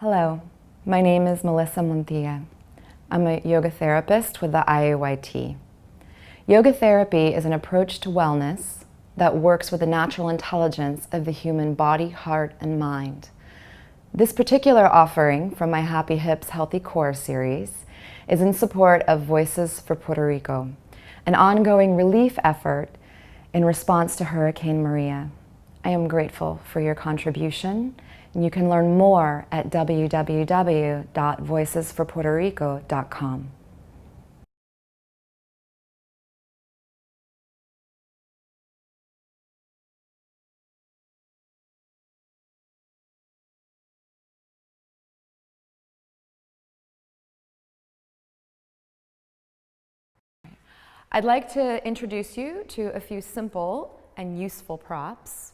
Hello, my name is Melissa Montilla. I'm a yoga therapist with the I-AYT. Yoga therapy is an approach to wellness that works with the natural intelligence of the human body, heart, and mind. This particular offering from my Happy Hips Healthy Core series is in support of Voices for Puerto Rico, an ongoing relief effort in response to Hurricane Maria. I am grateful for your contribution, and you can learn more at www.voicesforpuertorico.com. I'd like to introduce you to a few simple and useful props.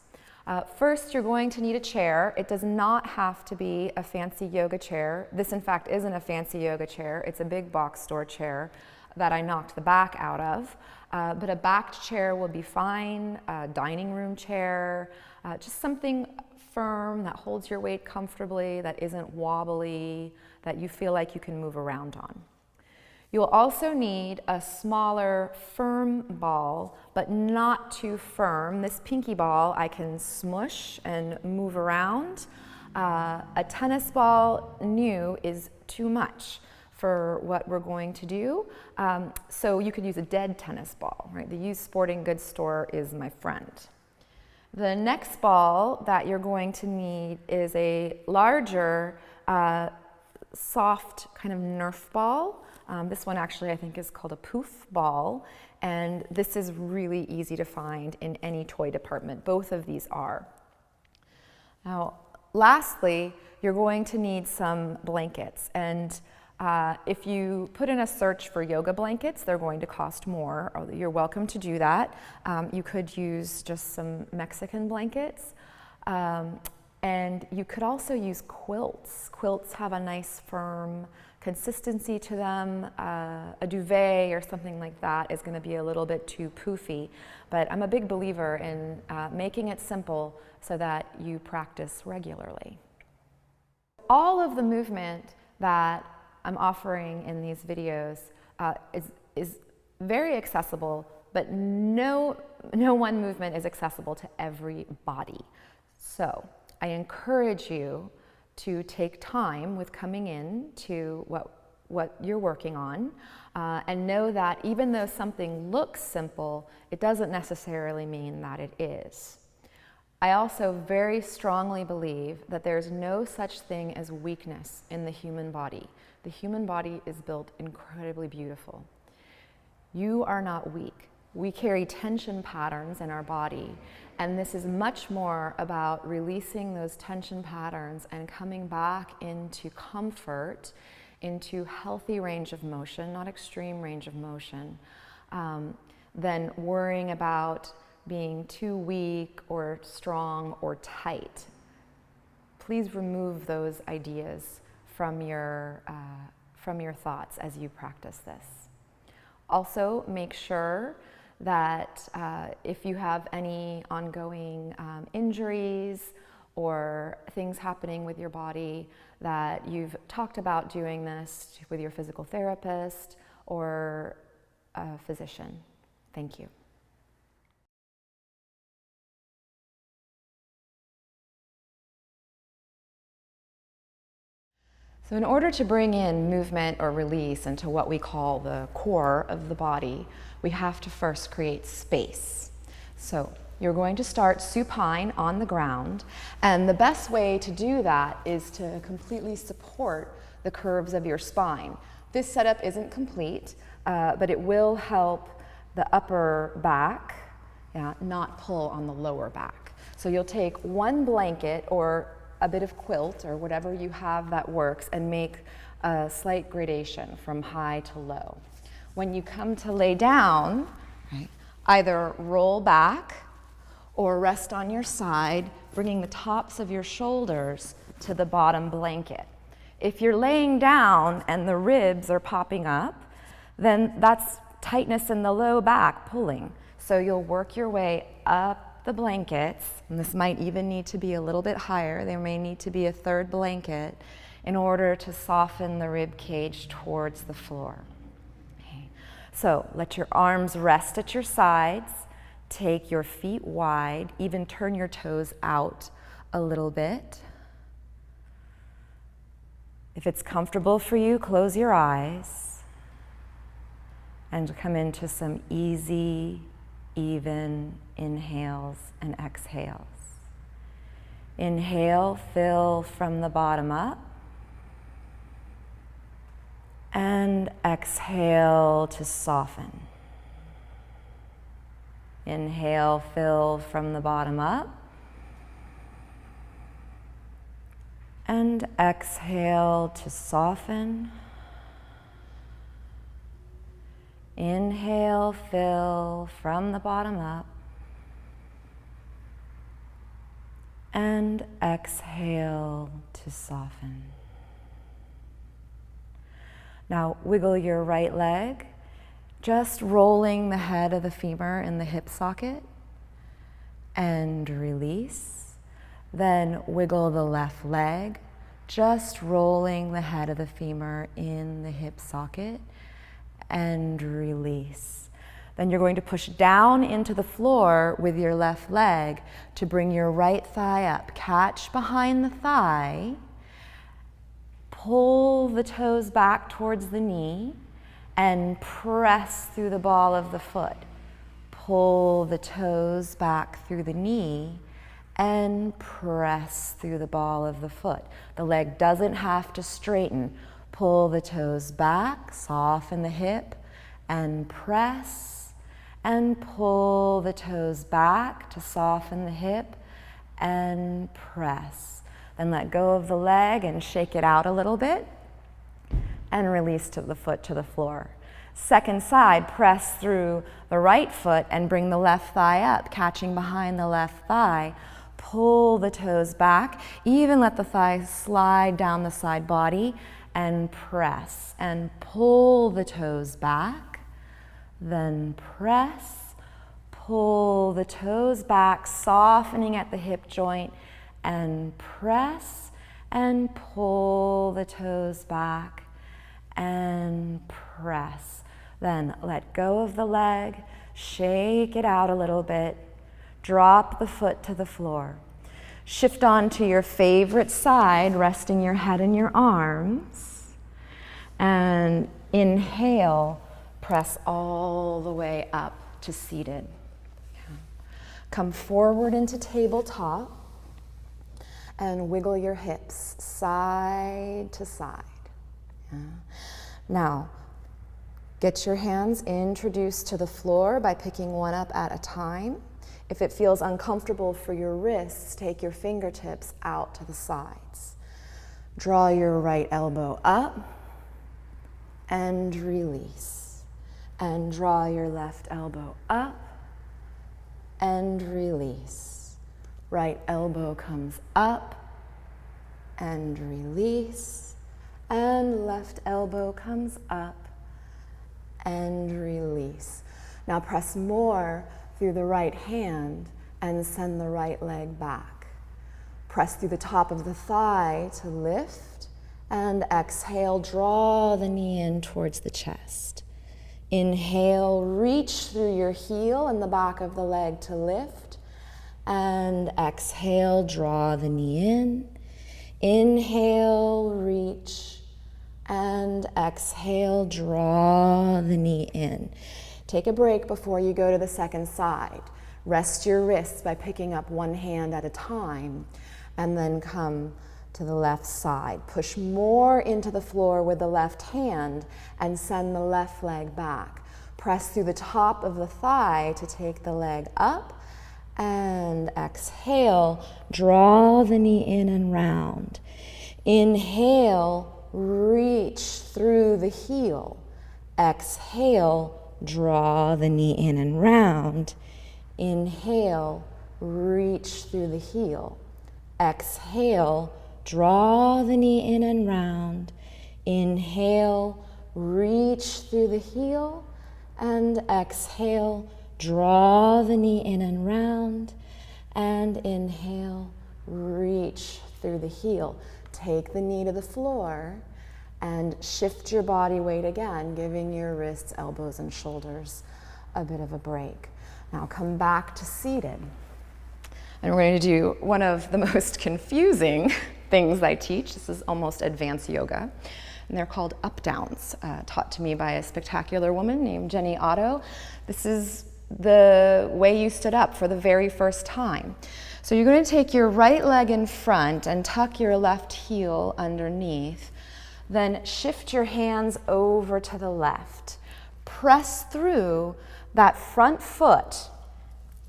First, you're going to need a chair. It does not have to be a fancy yoga chair. This, in fact, isn't a fancy yoga chair. It's a big box store chair that I knocked the back out of. But a backed chair will be fine, a dining room chair, just something firm that holds your weight comfortably, that isn't wobbly, that you feel like you can move around on. You'll also need a smaller, firm ball, but not too firm. This pinky ball I can smush and move around. A tennis ball new is too much for what we're going to do. So you could use a dead tennis ball, right? The used sporting goods store is my friend. The next ball that you're going to need is a larger, soft kind of Nerf ball. This one actually I think is called a poof ball, and this is really easy to find in any toy department. Both of these are. Now, lastly, you're going to need some blankets, and if you put in a search for yoga blankets, they're going to cost more. You're welcome to do that. You could use just some Mexican blankets. And you could also use quilts. Quilts have a nice firm consistency to them. A duvet or something like that is going to be a little bit too poofy. But I'm a big believer in making it simple so that you practice regularly. All of the movement that I'm offering in these videos is very accessible, but no one movement is accessible to every body. So I encourage you to take time with coming in to what you're working on, and know that even though something looks simple, it doesn't necessarily mean that it is. I also very strongly believe that there's no such thing as weakness in the human body. The human body is built incredibly beautiful. You are not weak. We carry tension patterns in our body, and this is much more about releasing those tension patterns and coming back into comfort, into healthy range of motion, not extreme range of motion, than worrying about being too weak or strong or tight. Please remove those ideas from your thoughts as you practice this. Also, make sure that if you have any ongoing injuries or things happening with your body, that you've talked about doing this with your physical therapist or a physician. Thank you. So in order to bring in movement or release into what we call the core of the body, we have to first create space. So you're going to start supine on the ground, and the best way to do that is to completely support the curves of your spine. This setup isn't complete, but it will help the upper back not pull on the lower back. So you'll take one blanket or a bit of quilt or whatever you have that works and make a slight gradation from high to low. When you come to lay down, right, either roll back or rest on your side, bringing the tops of your shoulders to the bottom blanket. If you're laying down and the ribs are popping up, then that's tightness in the low back pulling. So you'll work your way up the blankets, and this might even need to be a little bit higher. There may need to be a third blanket, in order to soften the rib cage towards the floor. Okay. So let your arms rest at your sides. Take your feet wide, even turn your toes out a little bit. If it's comfortable for you, close your eyes and come into some easy, even inhales and exhales. Inhale, fill from the bottom up. And exhale to soften. Inhale, fill from the bottom up. And exhale to soften. Inhale, fill from the bottom up. And exhale to soften. Now wiggle your right leg, just rolling the head of the femur in the hip socket, and release. Then wiggle the left leg, just rolling the head of the femur in the hip socket, and release. Then you're going to push down into the floor with your left leg to bring your right thigh up. Catch behind the thigh, pull the toes back towards the knee, and press through the ball of the foot. Pull the toes back through the knee and press through the ball of the foot. The leg doesn't have to straighten. Pull the toes back, soften the hip, and press, and pull the toes back to soften the hip, and press. Then let go of the leg and shake it out a little bit, and release to the foot to the floor. Second side, press through the right foot and bring the left thigh up, catching behind the left thigh. Pull the toes back, even let the thigh slide down the side body, and press. And pull the toes back, then press. Pull the toes back, softening at the hip joint, and press. And pull the toes back, and press. Then let go of the leg, shake it out a little bit, drop the foot to the floor. Shift on to your favorite side, resting your head in your arms. And inhale, press all the way up to seated. Come forward into tabletop and wiggle your hips side to side. Now, get your hands introduced to the floor by picking one up at a time. If it feels uncomfortable for your wrists, take your fingertips out to the sides. Draw your right elbow up and release. And draw your left elbow up and release. Right elbow comes up and release. And left elbow comes up and release. Now press more through the right hand and send the right leg back. Press through the top of the thigh to lift, and exhale, draw the knee in towards the chest. Inhale, reach through your heel and the back of the leg to lift, and exhale, draw the knee in. Inhale, reach, and exhale, draw the knee in. Take a break before you go to the second side. Rest your wrists by picking up one hand at a time, and then come to the left side. Push more into the floor with the left hand and send the left leg back. Press through the top of the thigh to take the leg up, and exhale, draw the knee in and round. Inhale, reach through the heel. Exhale, draw the knee in and round. Inhale, reach through the heel. Exhale, draw the knee in and round. Inhale, reach through the heel. And exhale, draw the knee in and round. And inhale, reach through the heel. take the knee to the floor and shift your body weight again, giving your wrists, elbows, and shoulders a bit of a break. Now come back to seated. And we're going to do one of the most confusing things I teach. This is almost advanced yoga. And they're called up-downs, taught to me by a spectacular woman named Jenny Otto. This is the way you stood up for the very first time. So you're going to take your right leg in front and tuck your left heel underneath. Then shift your hands over to the left. Press through that front foot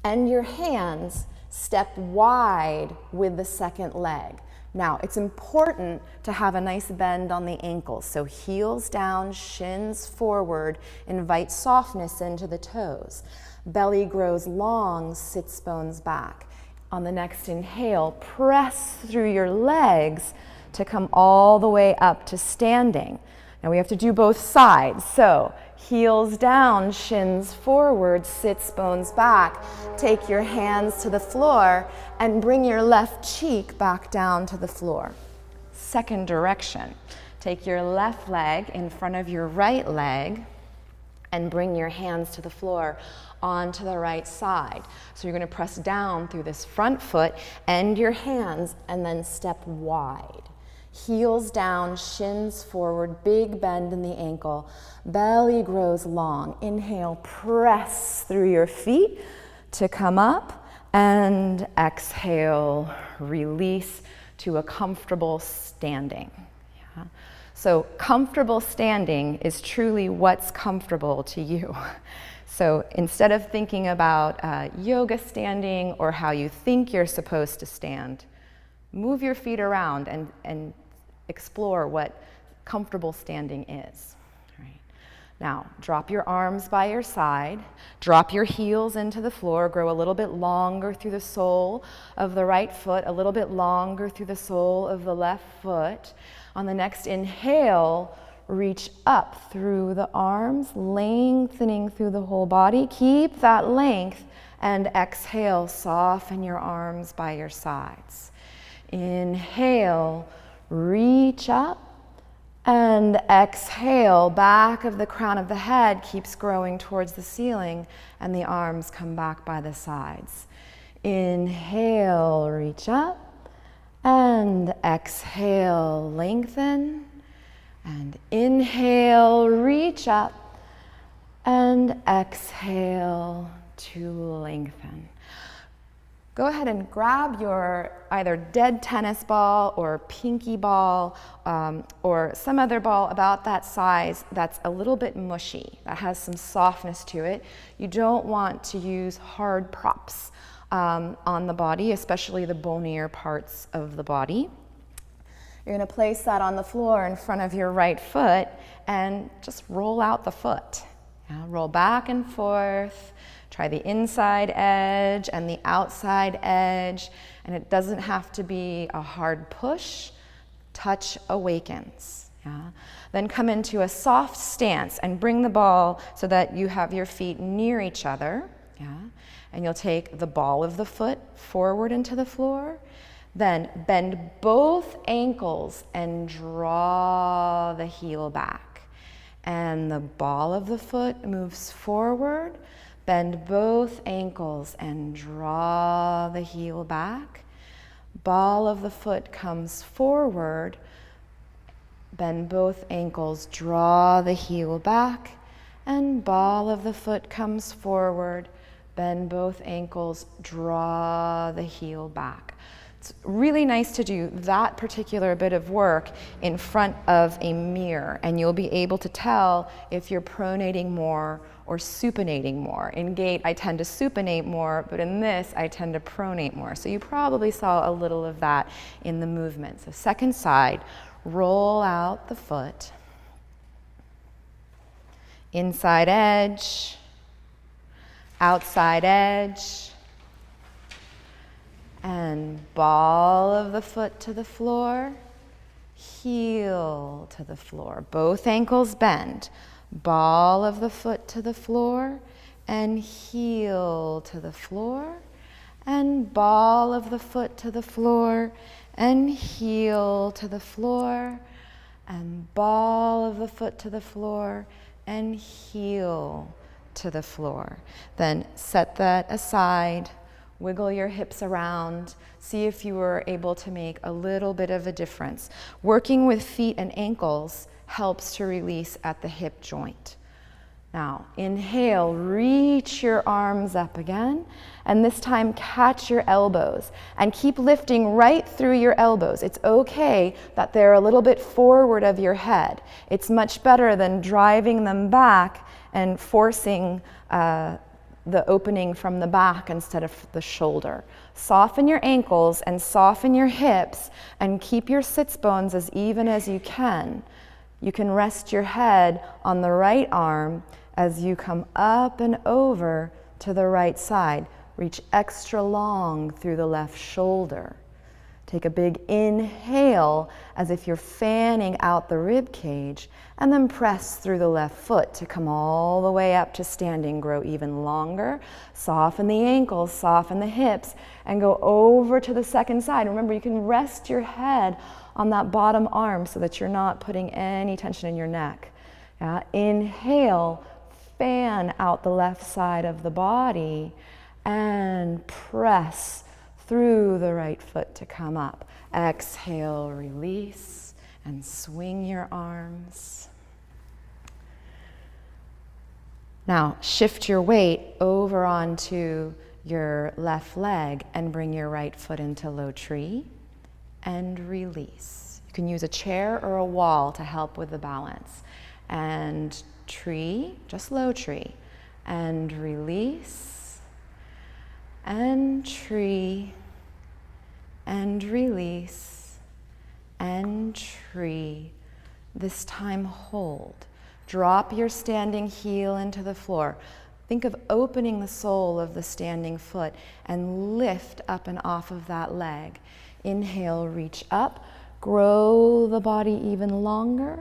and your hands step wide with the second leg. Now, it's important to have a nice bend on the ankles. So heels down, shins forward, invite softness into the toes. Belly grows long, sits bones back. On the next inhale, press through your legs to come all the way up to standing. Now we have to do both sides. So heels down, shins forward, sits bones back. Take your hands to the floor and bring your left cheek back down to the floor. Second direction. Take your left leg in front of your right leg and bring your hands to the floor onto the right side. So you're going to press down through this front foot, end your hands, and then step wide. Heels down, shins forward, big bend in the ankle. Belly grows long. Inhale, press through your feet to come up, and exhale, release to a comfortable standing. Yeah. So comfortable standing is truly what's comfortable to you. So instead of thinking about yoga standing or how you think you're supposed to stand, move your feet around and explore what comfortable standing is. Right. Now, drop your arms by your side, drop your heels into the floor, grow a little bit longer through the sole of the right foot, a little bit longer through the sole of the left foot. On the next inhale, reach up through the arms, lengthening through the whole body. Keep that length, and exhale, soften your arms by your sides. Inhale, reach up, and exhale, back of the crown of the head keeps growing towards the ceiling, and the arms come back by the sides. Inhale, reach up, and exhale, lengthen, and inhale, reach up, and exhale to lengthen. Go ahead and grab your either dead tennis ball or pinky ball or some other ball about that size that's a little bit mushy, that has some softness to it. You don't want to use hard props on the body, especially the bonier parts of the body. You're going to place that on the floor in front of your right foot and just roll out the foot. Yeah, roll back and forth. Try the inside edge and the outside edge, and it doesn't have to be a hard push. Touch awakens. Yeah. Then come into a soft stance and bring the ball so that you have your feet near each other. Yeah. And you'll take the ball of the foot forward into the floor. Then bend both ankles and draw the heel back. And the ball of the foot moves forward. Bend both ankles and draw the heel back. Ball of the foot comes forward. Bend both ankles, draw the heel back. And ball of the foot comes forward. Bend both ankles, draw the heel back. It's really nice to do that particular bit of work in front of a mirror, and you'll be able to tell if you're pronating more or supinating more. In gait, I tend to supinate more, but in this, I tend to pronate more. So you probably saw a little of that in the movement. So second side, roll out the foot. Inside edge, outside edge, and ball of the foot to the floor, heel to the floor. Both ankles bend. Ball of the foot to the floor, and heel to the floor, and ball of the foot to the floor, and heel to the floor, and ball of the foot to the floor, and heel to the floor. Then set that aside, wiggle your hips around, see if you were able to make a little bit of a difference. Working with feet and ankles helps to release at the hip joint. Now, inhale, reach your arms up again, and this time catch your elbows and keep lifting right through your elbows. It's okay that they're a little bit forward of your head. It's much better than driving them back and forcing the opening from the back instead of the shoulder. Soften your ankles and soften your hips and keep your sits bones as even as you can. You can rest your head on the right arm as you come up and over to the right side. Reach extra long through the left shoulder. Take a big inhale as if you're fanning out the rib cage, and then press through the left foot to come all the way up to standing. Grow even longer. Soften the ankles, soften the hips, and go over to the second side. Remember, you can rest your head on that bottom arm so that you're not putting any tension in your neck. Yeah? Inhale, fan out the left side of the body, and press through the right foot to come up. Exhale, release, and swing your arms. Now, shift your weight over onto your left leg and bring your right foot into low tree and release. You can use a chair or a wall to help with the balance. And tree, just low tree, and release, and tree, and release, and tree. This time hold. Drop your standing heel into the floor. Think of opening the sole of the standing foot and lift up and off of that leg. Inhale, reach up, grow the body even longer,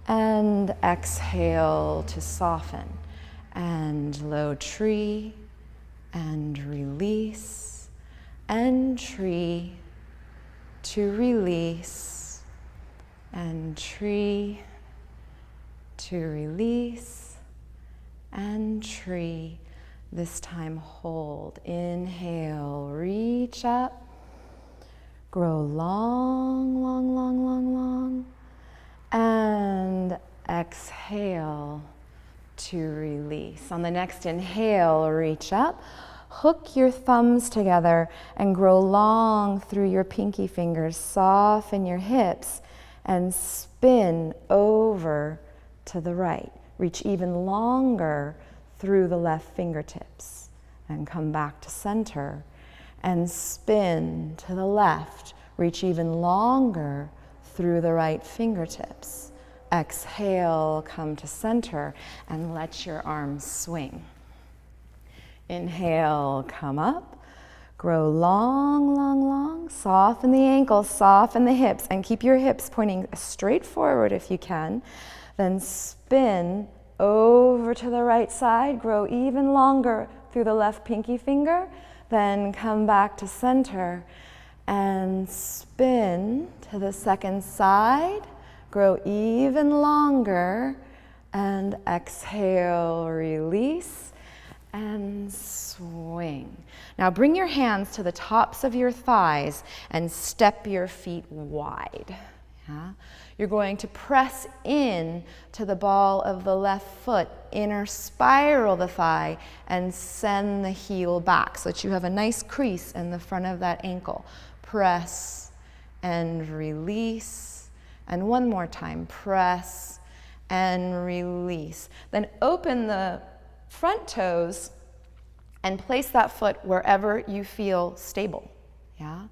and exhale to soften. And low tree, and release, and tree, to release, and tree, to release, and tree. This time hold. Inhale, reach up, grow long, long, long, long, long, and exhale to release. On the next inhale, reach up, hook your thumbs together and grow long through your pinky fingers. Soften your hips and spin over to the right. Reach even longer through the left fingertips and come back to center and spin to the left. Reach even longer through the right fingertips. Exhale, come to center and let your arms swing. Inhale, come up, grow long, long, long. Soften the ankles, soften the hips, and keep your hips pointing straight forward if you can. Then spin over to the right side, grow even longer through the left pinky finger. Then come back to center and spin to the second side. Grow even longer and exhale, release and swing. Now bring your hands to the tops of your thighs and step your feet wide. Yeah? You're going to press in to the ball of the left foot, inner spiral the thigh, and send the heel back so that you have a nice crease in the front of that ankle. Press and release. And one more time, press and release. Then open the front toes and place that foot wherever you feel stable. Yeah?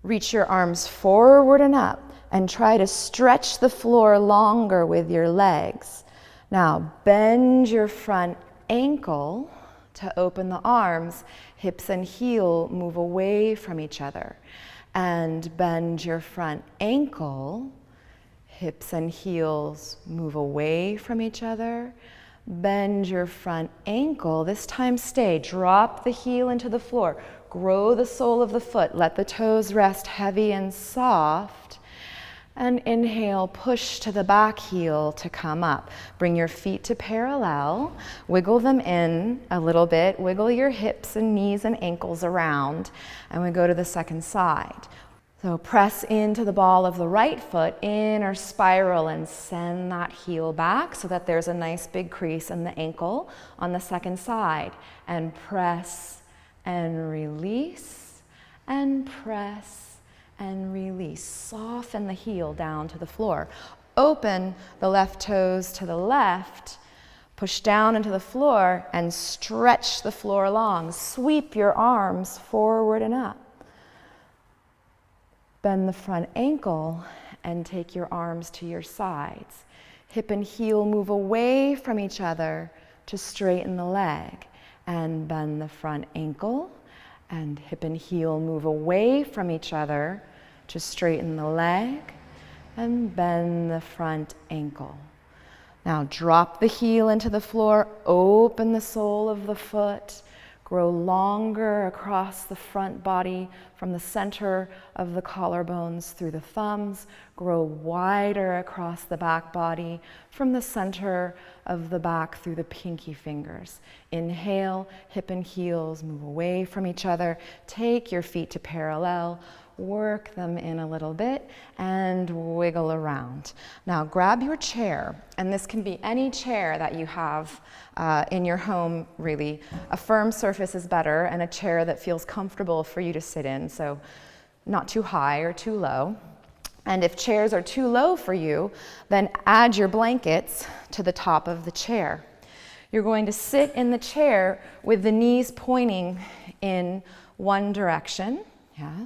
Reach your arms forward and up and try to stretch the floor longer with your legs. Now bend your front ankle to open the arms. Hips and heel move away from each other. And bend your front ankle. Hips and heels move away from each other. Bend your front ankle. This time stay. Drop the heel into the floor. Grow the sole of the foot. Let the toes rest heavy and soft. And inhale, push to the back heel to come up. Bring your feet to parallel. Wiggle them in a little bit. Wiggle your hips and knees and ankles around. And we go to the second side. So press into the ball of the right foot, inner spiral, and send that heel back so that there's a nice big crease in the ankle on the second side. And press and release, and press and release. Soften the heel down to the floor. Open the left toes to the left. Push down into the floor and stretch the floor long. Sweep your arms forward and up. Bend the front ankle and take your arms to your sides. Hip and heel move away from each other to straighten the leg. And bend the front ankle, and hip and heel move away from each other to straighten the leg. And bend the front ankle. Now drop the heel into the floor, open the sole of the foot. Grow longer across the front body from the center of the collarbones through the thumbs. Grow wider across the back body from the center of the back through the pinky fingers. Inhale, hip and heels move away from each other. Take your feet to parallel. Work them in a little bit and wiggle around. Now grab your chair, and this can be any chair that you have in your home, really. A firm surface is better, and a chair that feels comfortable for you to sit in, so not too high or too low. And if chairs are too low for you, then add your blankets to the top of the chair. You're going to sit in the chair with the knees pointing in one direction. Yeah.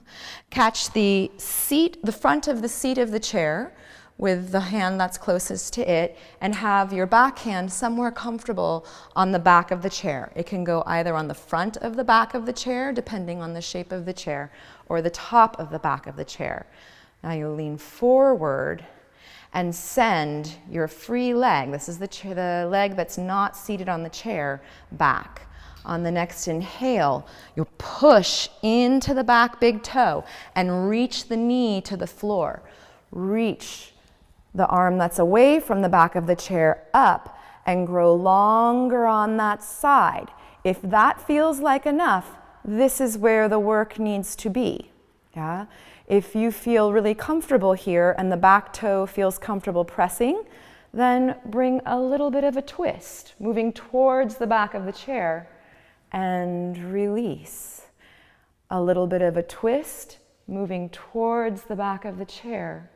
Catch the seat, the front of the seat of the chair with the hand that's closest to it, and have your back hand somewhere comfortable on the back of the chair. It can go either on the front of the back of the chair, depending on the shape of the chair, or the top of the back of the chair. Now you lean forward and send your free leg, this is the leg that's not seated on the chair, back. On the next inhale, you'll push into the back big toe and reach the knee to the floor. Reach the arm that's away from the back of the chair up and grow longer on that side. If that feels like enough, this is where the work needs to be. Yeah? If you feel really comfortable here and the back toe feels comfortable pressing, then bring a little bit of a twist, moving towards the back of the chair. And release. A little bit of a twist, moving towards the back of the chair,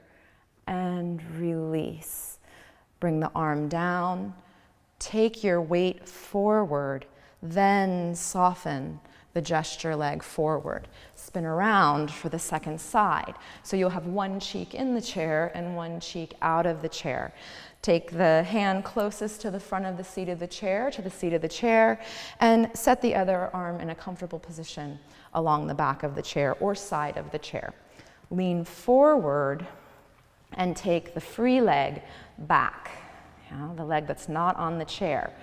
and release. Bring the arm down, take your weight forward, then soften the gesture leg forward. Spin around for the second side. So you'll have one cheek in the chair and one cheek out of the chair. Take the hand closest to the front of the seat of the chair, to the seat of the chair, and set the other arm in a comfortable position along the back of the chair or side of the chair. Lean forward and take the free leg back, the leg that's not on the chair.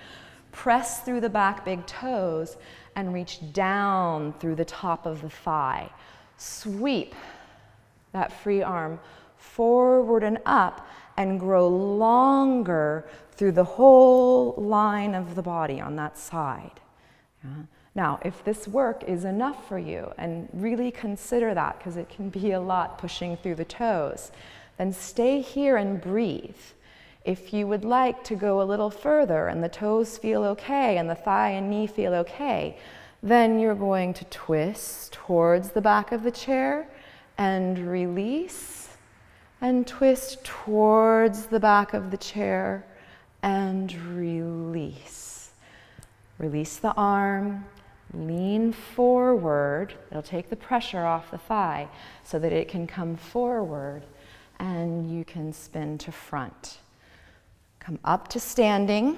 Press through the back big toes and reach down through the top of the thigh. Sweep that free arm forward and up and grow longer through the whole line of the body on that side. Yeah. Now, if this work is enough for you, and really consider that because it can be a lot pushing through the toes, then stay here and breathe. If you would like to go a little further and the toes feel okay and the thigh and knee feel okay, then you're going to twist towards the back of the chair and release. And twist towards the back of the chair and release. Release the arm, lean forward. It'll take the pressure off the thigh so that it can come forward and you can spin to front. Come up to standing.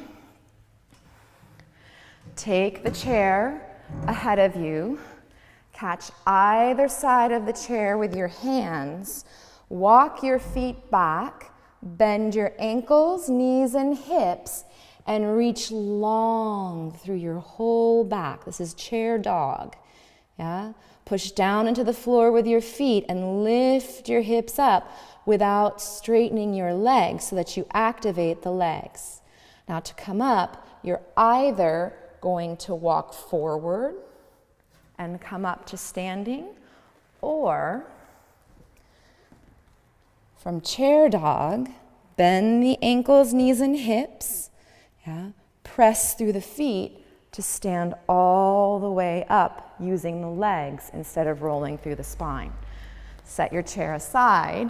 Take the chair ahead of you. Catch either side of the chair with your hands. Walk your feet back, bend your ankles, knees, and hips, and reach long through your whole back. This is chair dog. Yeah? Push down into the floor with your feet and lift your hips up without straightening your legs so that you activate the legs. Now to come up, you're either going to walk forward and come up to standing, or from chair dog, bend the ankles, knees, and hips. Yeah? Press through the feet to stand all the way up using the legs instead of rolling through the spine. Set your chair aside,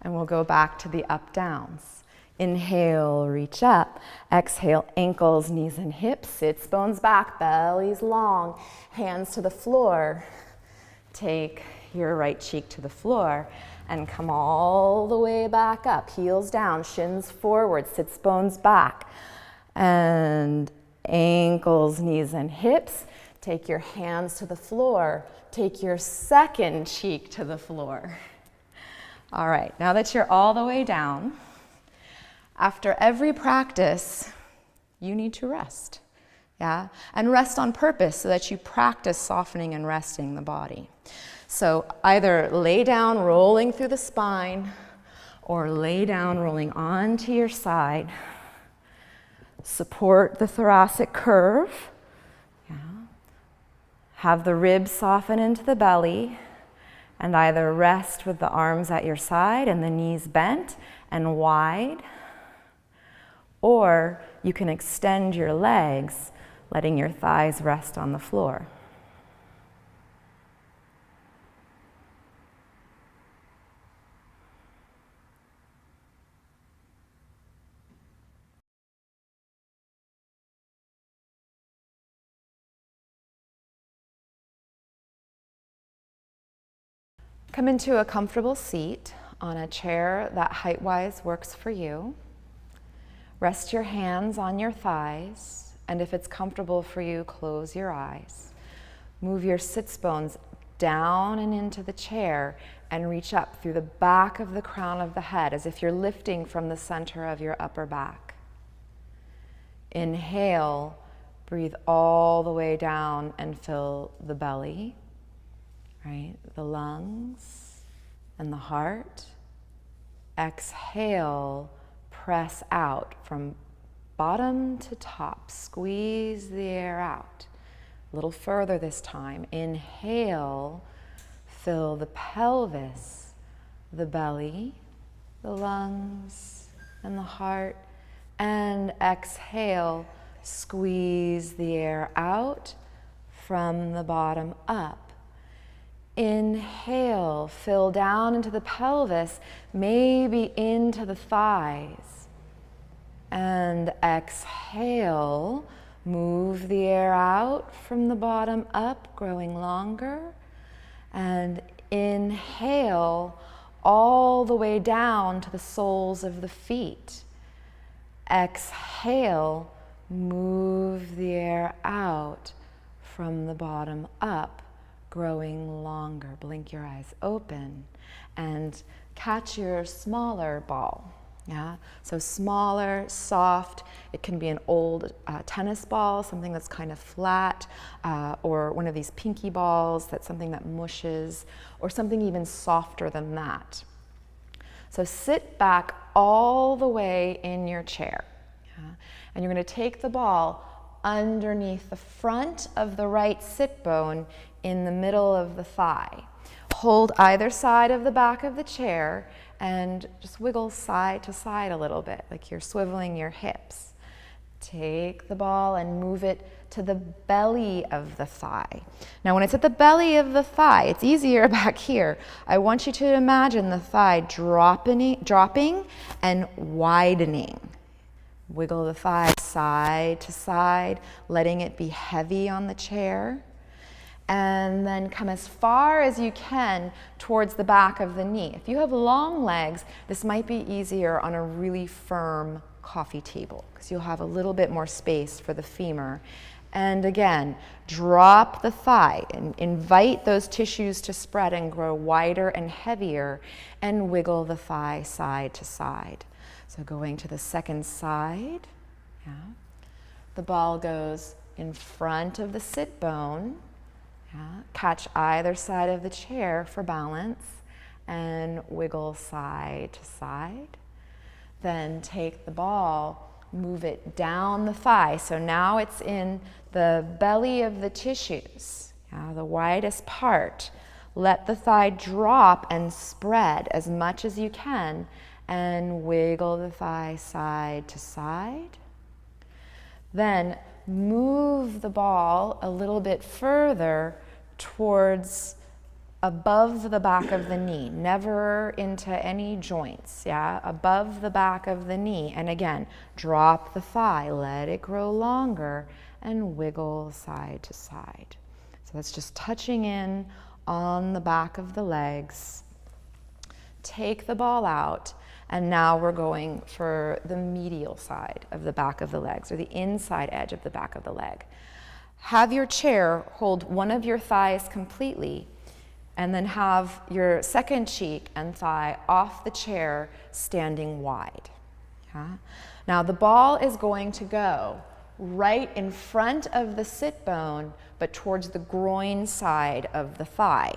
and we'll go back to the up downs. Inhale, reach up. Exhale, ankles, knees, and hips. Sits bones back, belly's long. Hands to the floor. Take your right cheek to the floor and come all the way back up. Heels down, shins forward, sits bones back. And ankles, knees, and hips. Take your hands to the floor. Take your second cheek to the floor. All right, now that you're all the way down, after every practice, you need to rest, yeah? And rest on purpose so that you practice softening and resting the body. So either lay down, rolling through the spine, or lay down, rolling onto your side. Support the thoracic curve, yeah? Have the ribs soften into the belly, and either rest with the arms at your side and the knees bent and wide, or you can extend your legs, letting your thighs rest on the floor. Come into a comfortable seat on a chair that height-wise works for you. Rest your hands on your thighs, and if it's comfortable for you, close your eyes. Move your sits bones down and into the chair and reach up through the back of the crown of the head as if you're lifting from the center of your upper back. Inhale, breathe all the way down and fill the belly, right? The lungs and the heart. Exhale, press out from bottom to top. Squeeze the air out. A little further this time. Inhale, fill the pelvis, the belly, the lungs, and the heart. And exhale, squeeze the air out from the bottom up. Inhale, fill down into the pelvis, maybe into the thighs. And exhale, move the air out from the bottom up, growing longer. And inhale all the way down to the soles of the feet. Exhale, move the air out from the bottom up, growing longer. Blink your eyes open and catch your smaller ball. Yeah, so smaller, soft. It can be an old tennis ball, something that's kind of flat, or one of these pinky balls that's something that mushes, or something even softer than that. So sit back all the way in your chair, yeah? And you're going to take the ball underneath the front of the right sit bone in the middle of the thigh. Hold either side of the back of the chair and just wiggle side to side a little bit, like you're swiveling your hips. Take the ball and move it to the belly of the thigh. Now when it's at the belly of the thigh, it's easier back here. I want you to imagine the thigh dropping and widening. Wiggle the thigh side to side, letting it be heavy on the chair. And then come as far as you can towards the back of the knee. If you have long legs, this might be easier on a really firm coffee table because you'll have a little bit more space for the femur. And again, drop the thigh and invite those tissues to spread and grow wider and heavier, and wiggle the thigh side to side. So going to the second side, yeah. The ball goes in front of the sit bone. Yeah. Catch either side of the chair for balance and wiggle side to side. Then take the ball, move it down the thigh. So now it's in the belly of the tissues, the widest part. Let the thigh drop and spread as much as you can and wiggle the thigh side to side. Then move the ball a little bit further towards above the back of the knee, never into any joints, above the back of the knee. And again, drop the thigh, let it grow longer, and wiggle side to side. So that's just touching in on the back of the legs. Take the ball out, and now we're going for the medial side of the back of the legs, or the inside edge of the back of the leg. Have your chair hold one of your thighs completely, and then have your second cheek and thigh off the chair, standing wide. Now the ball is going to go right in front of the sit bone, but towards the groin side of the thigh.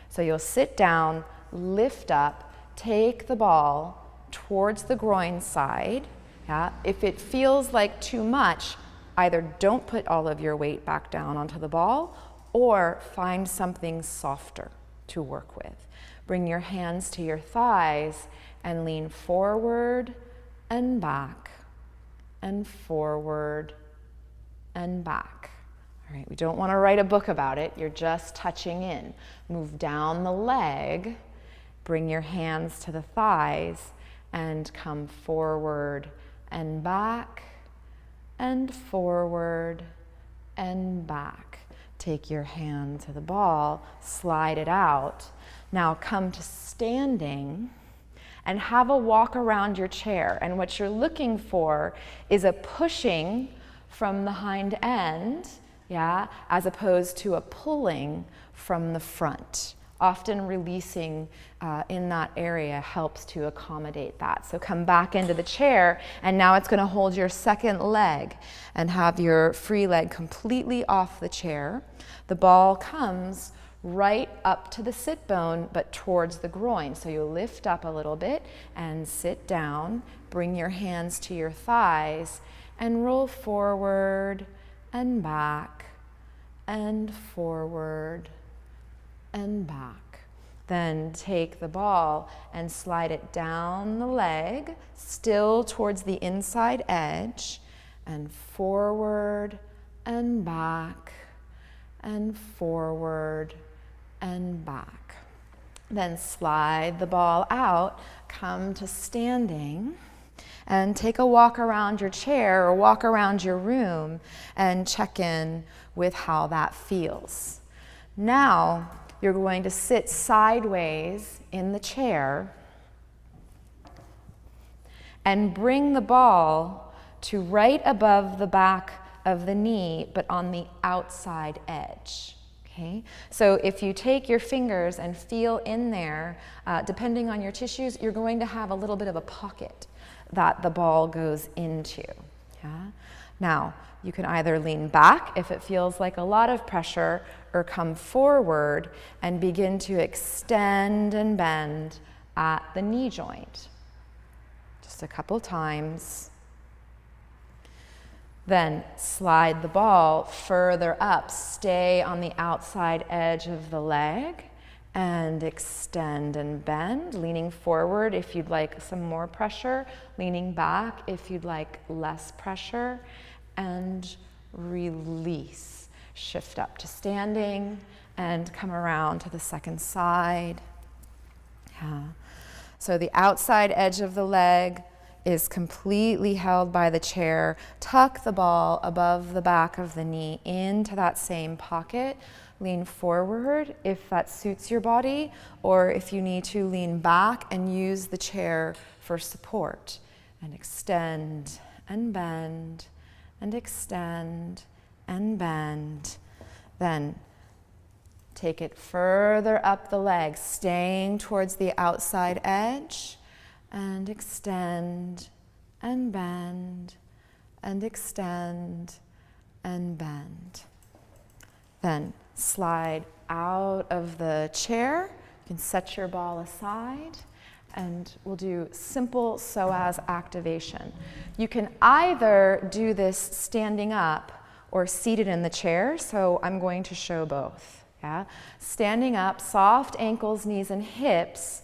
So you'll sit down, lift up, take the ball towards the groin side. If it feels like too much, either don't put all of your weight back down onto the ball, or find something softer to work with. Bring your hands to your thighs and lean forward and back, and forward and back. All right, we don't want to write a book about it. You're just touching in. Move down the leg, bring your hands to the thighs, and come forward and back, and forward and back. Take your hand to the ball, slide it out. Now come to standing and have a walk around your chair. And what you're looking for is a pushing from the hind end, as opposed to a pulling from the front. Often releasing in that area helps to accommodate that. So come back into the chair, and now it's going to hold your second leg and have your free leg completely off the chair. The ball comes right up to the sit bone, but towards the groin. So you lift up a little bit and sit down, bring your hands to your thighs, and roll forward and back, and forward and back. Then take the ball and slide it down the leg, still towards the inside edge, and forward and back, and forward and back. Then slide the ball out, come to standing, and take a walk around your chair or walk around your room and check in with how that feels. Now, you're going to sit sideways in the chair and bring the ball to right above the back of the knee, but on the outside edge. Okay? So if you take your fingers and feel in there, depending on your tissues, you're going to have a little bit of a pocket that the ball goes into. Now, you can either lean back if it feels like a lot of pressure, or come forward and begin to extend and bend at the knee joint. Just a couple times. Then slide the ball further up. Stay on the outside edge of the leg and extend and bend, leaning forward if you'd like some more pressure, leaning back if you'd like less pressure, and release. Shift up to standing and come around to the second side. So the outside edge of the leg is completely held by the chair. Tuck the ball above the back of the knee into that same pocket. Lean forward if that suits your body, or if you need to, lean back and use the chair for support. And extend and bend and extend and bend. Then take it further up the leg, staying towards the outside edge, and extend and bend and extend and bend. Then slide out of the chair. You can set your ball aside, and we'll do simple psoas activation. You can either do this standing up or seated in the chair, so I'm going to show both. Yeah? Standing up, soft ankles, knees, and hips.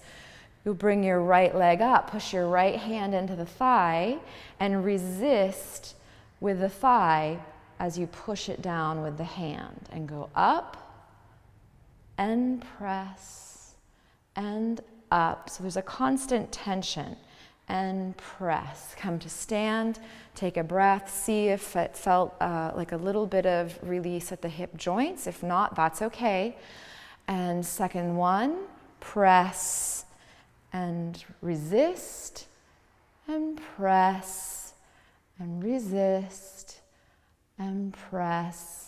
You'll bring your right leg up, push your right hand into the thigh, and resist with the thigh as you push it down with the hand. And go up, and press, and up. So there's a constant tension. And press. Come to stand, take a breath, see if it felt like a little bit of release at the hip joints. If not, that's okay. And second one, press and resist, and press and resist, and press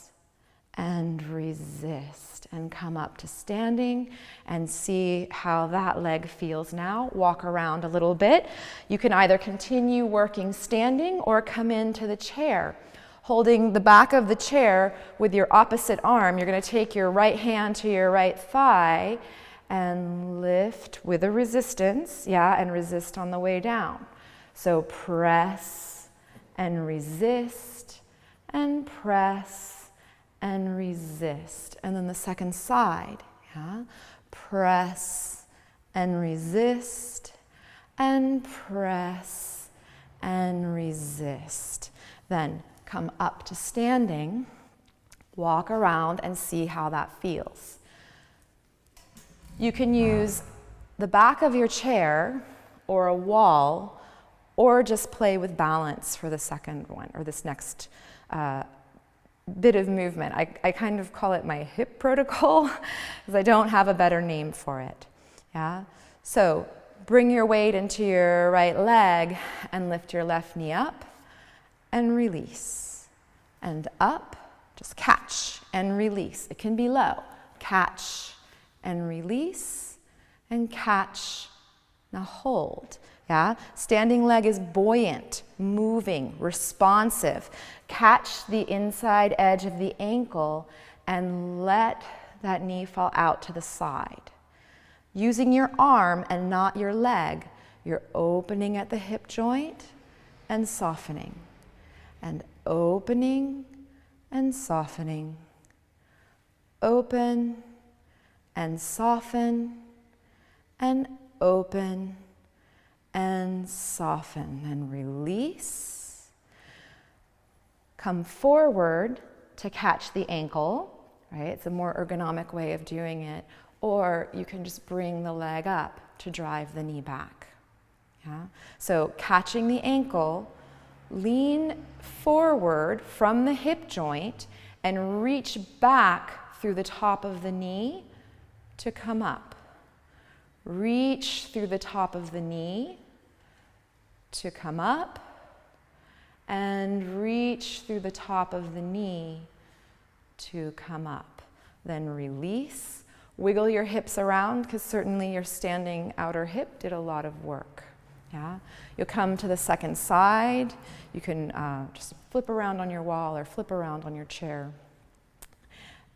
and resist, and come up to standing and see how that leg feels now. Walk around a little bit. You can either continue working standing or come into the chair. Holding the back of the chair with your opposite arm, you're going to take your right hand to your right thigh and lift with a resistance, and resist on the way down. So press and resist, and press and resist. And then the second side, press and resist, and press and resist. Then come up to standing, walk around, and see how that feels. You can use the back of your chair or a wall, or just play with balance for the second one, or this next bit of movement. I kind of call it my hip protocol because I don't have a better name for it. So bring your weight into your right leg and lift your left knee up and release. And up, just catch and release. It can be low. Catch and release, and catch. Now hold. Standing leg is buoyant, moving, responsive. Catch the inside edge of the ankle and let that knee fall out to the side. Using your arm and not your leg, you're opening at the hip joint and softening. And opening and softening. Open and soften, and open and soften, and release. Come forward to catch the ankle, right? It's a more ergonomic way of doing it. Or you can just bring the leg up to drive the knee back. So catching the ankle, lean forward from the hip joint and reach back through the top of the knee to come up. Reach through the top of the knee to come up, and reach through the top of the knee to come up. Then release. Wiggle your hips around, because certainly your standing outer hip did a lot of work. You'll come to the second side. You can just flip around on your wall or flip around on your chair.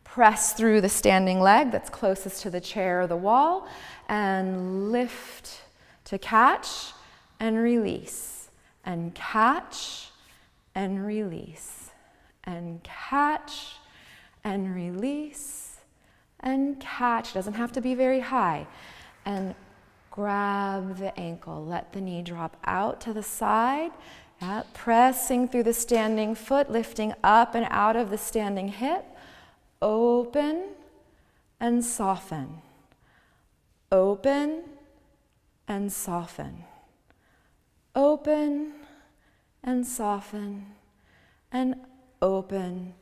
Press through the standing leg that's closest to the chair or the wall, and lift to catch and release, and catch and release, and catch and release, and catch. It doesn't have to be very high. And grab the ankle. Let the knee drop out to the side. Pressing through the standing foot, lifting up and out of the standing hip. Open and soften. Open and soften. Open and soften. And open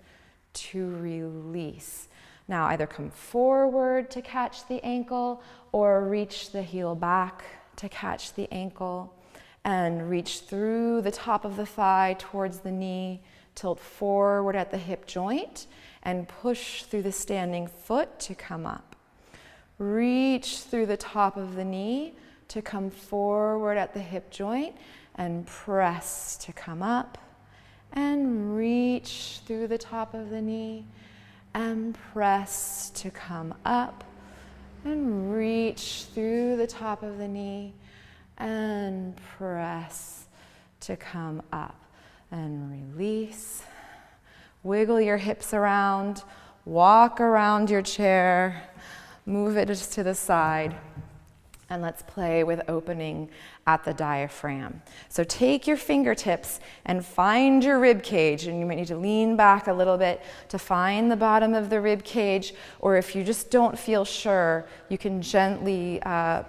to release. Now either come forward to catch the ankle, or reach the heel back to catch the ankle, and reach through the top of the thigh towards the knee, tilt forward at the hip joint, and push through the standing foot to come up. Reach through the top of the knee to come forward at the hip joint, and press to come up, and reach through the top of the knee and press to come up and reach through the top of the knee and press to come up and release. Wiggle your hips around, walk around your chair, move it just to the side, and let's play with opening at the diaphragm. So take your fingertips and find your rib cage, and you might need to lean back a little bit to find the bottom of the rib cage, or if you just don't feel sure, you can gently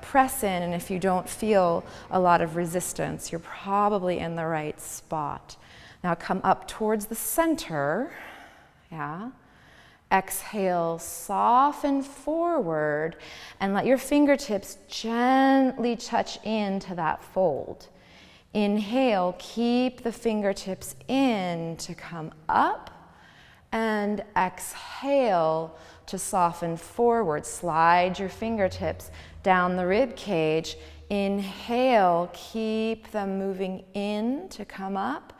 press in, and if you don't feel a lot of resistance, you're probably in the right spot. Now come up towards the center, yeah. Exhale, soften forward, and let your fingertips gently touch into that fold. Inhale, keep the fingertips in to come up, and exhale to soften forward. Slide your fingertips down the rib cage. Inhale, keep them moving in to come up,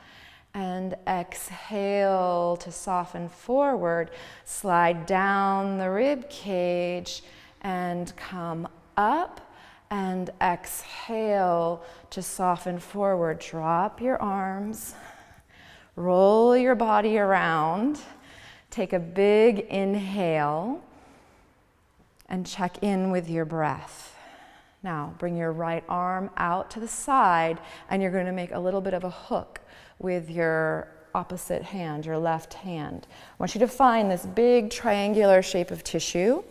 and exhale to soften forward. Slide down the rib cage and come up, and exhale to soften forward. Drop your arms, roll your body around, take a big inhale, and check in with your breath. Now bring your right arm out to the side, and you're going to make a little bit of a hook with your opposite hand, your left hand. I want you to find this big triangular shape of tissue,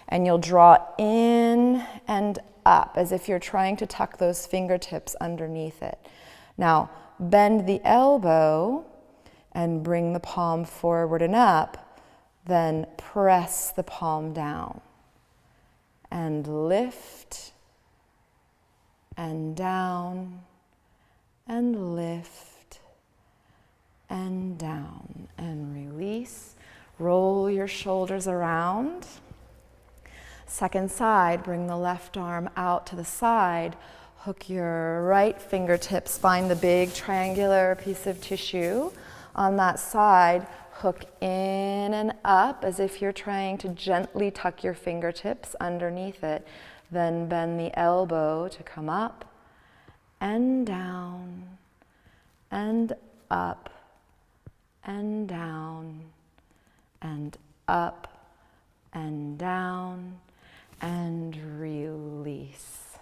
and you'll draw in and up as if you're trying to tuck those fingertips underneath it. Now bend the elbow and bring the palm forward and up, then press the palm down and lift and down and lift and down and release. Roll your shoulders around. Second side, bring the left arm out to the side. Hook your right fingertips, find the big triangular piece of tissue on that side. Hook in and up as if you're trying to gently tuck your fingertips underneath it. Then bend the elbow to come up and down and up and down and up and down and release.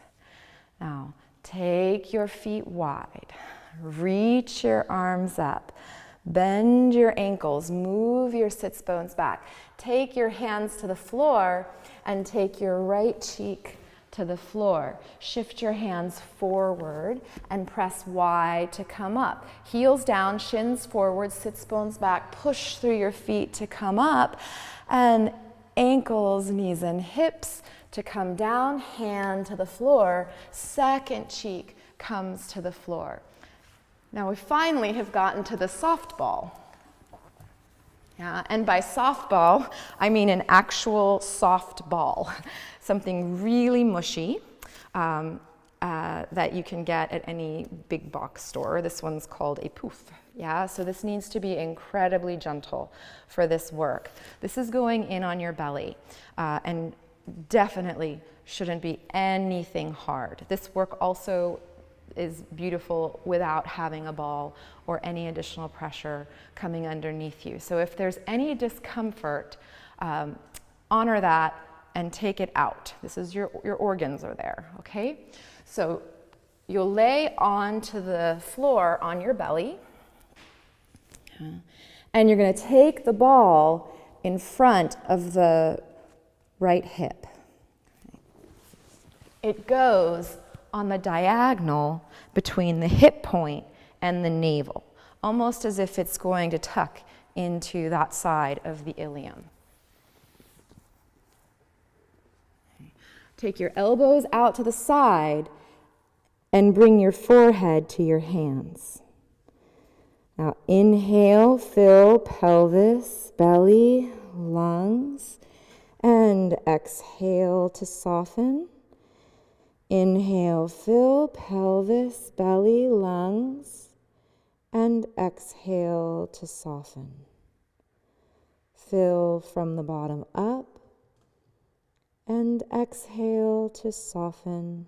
Now take your feet wide, reach your arms up, bend your ankles, move your sits bones back. Take your hands to the floor and take your right cheek to the floor. Shift your hands forward and press Y to come up. Heels down, shins forward, sits bones back. Push through your feet to come up, and ankles, knees, and hips to come down. Hand to the floor. Second cheek comes to the floor. Now we finally have gotten to the softball. Yeah, and by softball, I mean an actual soft ball, something really mushy that you can get at any big box store. This one's called a poof. Yeah, so this needs to be incredibly gentle for this work. This is going in on your belly and definitely shouldn't be anything hard. This work also is beautiful without having a ball or any additional pressure coming underneath you. So if there's any discomfort, honor that and take it out. This is your organs are there, okay? So you'll lay onto the floor on your belly, and you're going to take the ball in front of the right hip. It goes on the diagonal between the hip point and the navel, almost as if it's going to tuck into that side of the ilium. Take your elbows out to the side and bring your forehead to your hands. Now inhale, fill pelvis, belly, lungs, and exhale to soften. Inhale, fill pelvis, belly, lungs. and exhale to soften. Fill from the bottom up and exhale to soften.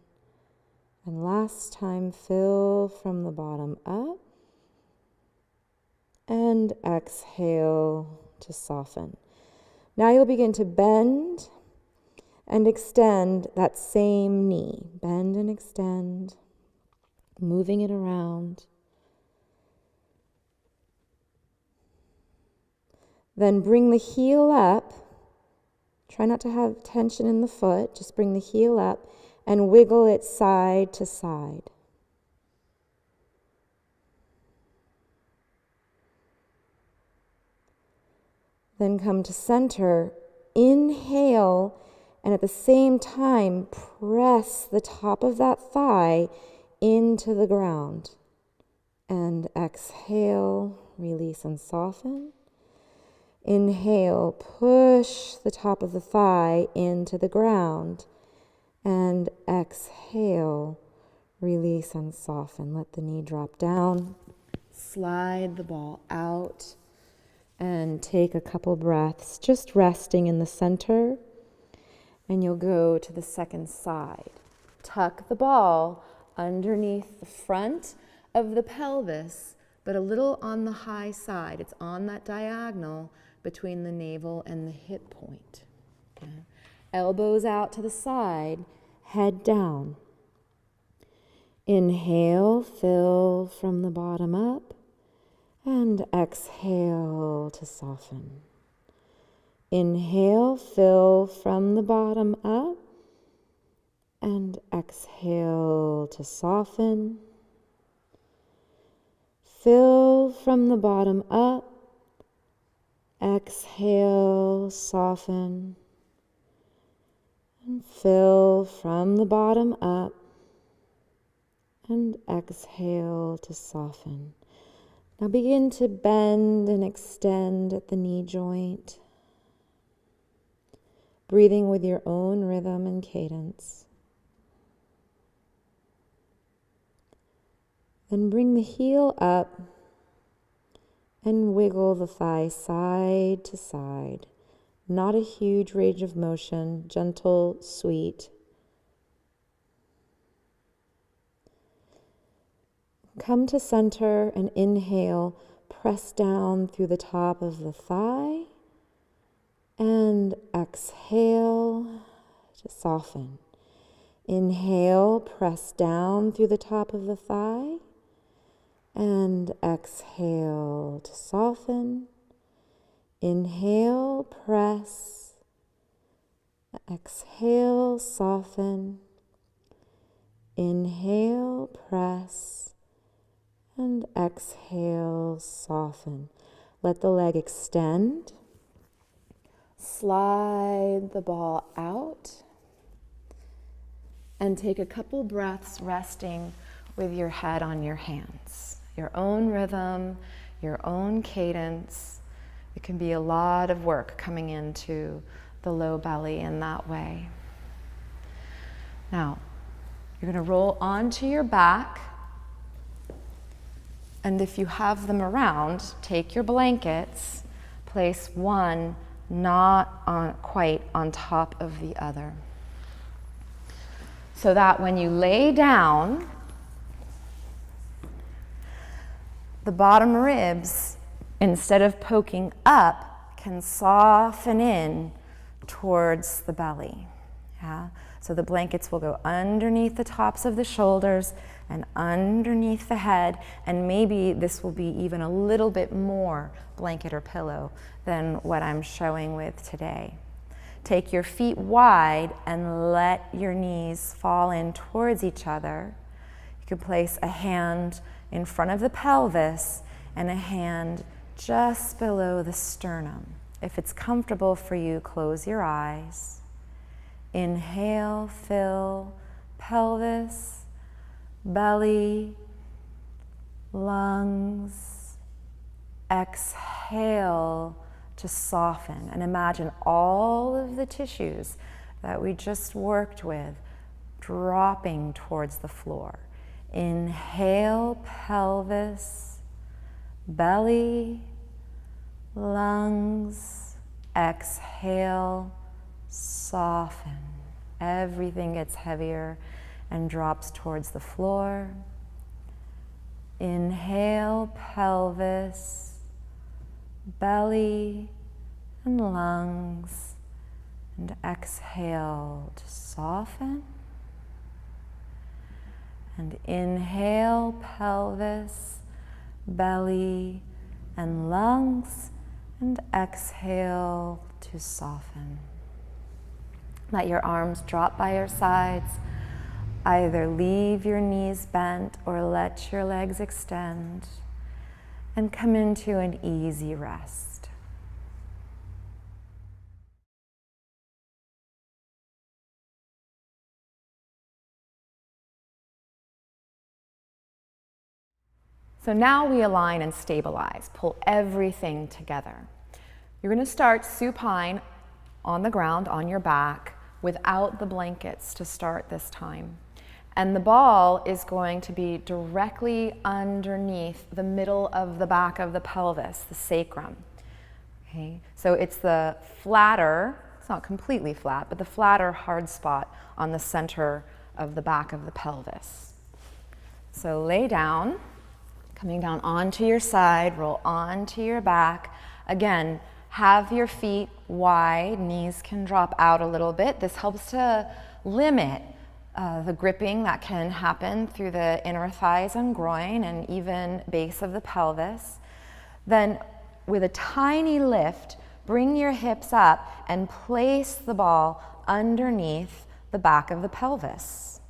And last time, fill from the bottom up and exhale to soften. Now you'll begin to bend and extend that same knee. Bend and extend, moving it around. Then bring the heel up. Try not to have tension in the foot. Just bring the heel up and wiggle it side to side. Then come to center. Inhale, and at the same time, press the top of that thigh into the ground. And exhale, release and soften. Inhale, push the top of the thigh into the ground. And exhale, release and soften. Let the knee drop down. Slide the ball out. And take a couple breaths, just resting in the center. And you'll go to the second side. Tuck the ball underneath the front of the pelvis, but a little on the high side. It's on that diagonal between the navel and the hip point. Okay. Elbows out to the side, head down. Inhale, fill from the bottom up, and exhale to soften. Inhale, fill from the bottom up, and exhale to soften. Fill from the bottom up, exhale, soften, and fill from the bottom up, and exhale to soften. Now begin to bend and extend at the knee joint, breathing with your own rhythm and cadence. Then bring the heel up and wiggle the thigh side to side. Not a huge range of motion, gentle, sweet. Come to center and inhale, press down through the top of the thigh and exhale to soften. Inhale, press down through the top of the thigh and exhale to soften. Inhale, press, exhale, soften. Inhale, press, and exhale, soften. Let the leg extend. Slide the ball out. And take a couple breaths resting with your head on your hands. Your own rhythm, your own cadence. It can be a lot of work coming into the low belly in that way. Now, you're going to roll onto your back. And if you have them around, take your blankets, place one not quite on top of the other. So that when you lay down, the bottom ribs, instead of poking up, can soften in towards the belly. Yeah? So the blankets will go underneath the tops of the shoulders and underneath the head, and maybe this will be even a little bit more blanket or pillow than what I'm showing with today. Take your feet wide and let your knees fall in towards each other. You can place a hand in front of the pelvis and a hand just below the sternum. If it's comfortable for you, close your eyes. Inhale, fill pelvis, belly, lungs. Exhale to soften, and imagine all of the tissues that we just worked with dropping towards the floor. Inhale, pelvis, belly, lungs, exhale, soften. Everything gets heavier and drops towards the floor. Inhale, pelvis, belly, and lungs, and exhale to soften. And inhale, pelvis, belly, and lungs, and exhale to soften. Let your arms drop by your sides. Either leave your knees bent or let your legs extend and come into an easy rest. So now we align and stabilize, pull everything together. You're going to start supine on the ground, on your back, without the blankets to start this time. And the ball is going to be directly underneath the middle of the back of the pelvis, the sacrum. Okay? So it's the flatter, it's not completely flat, but the flatter hard spot on the center of the back of the pelvis. So lay down, coming down onto your side, roll onto your back. Again, have your feet wide, knees can drop out a little bit. This helps to limit the gripping that can happen through the inner thighs and groin and even base of the pelvis. Then with a tiny lift, bring your hips up and place the ball underneath the back of the pelvis.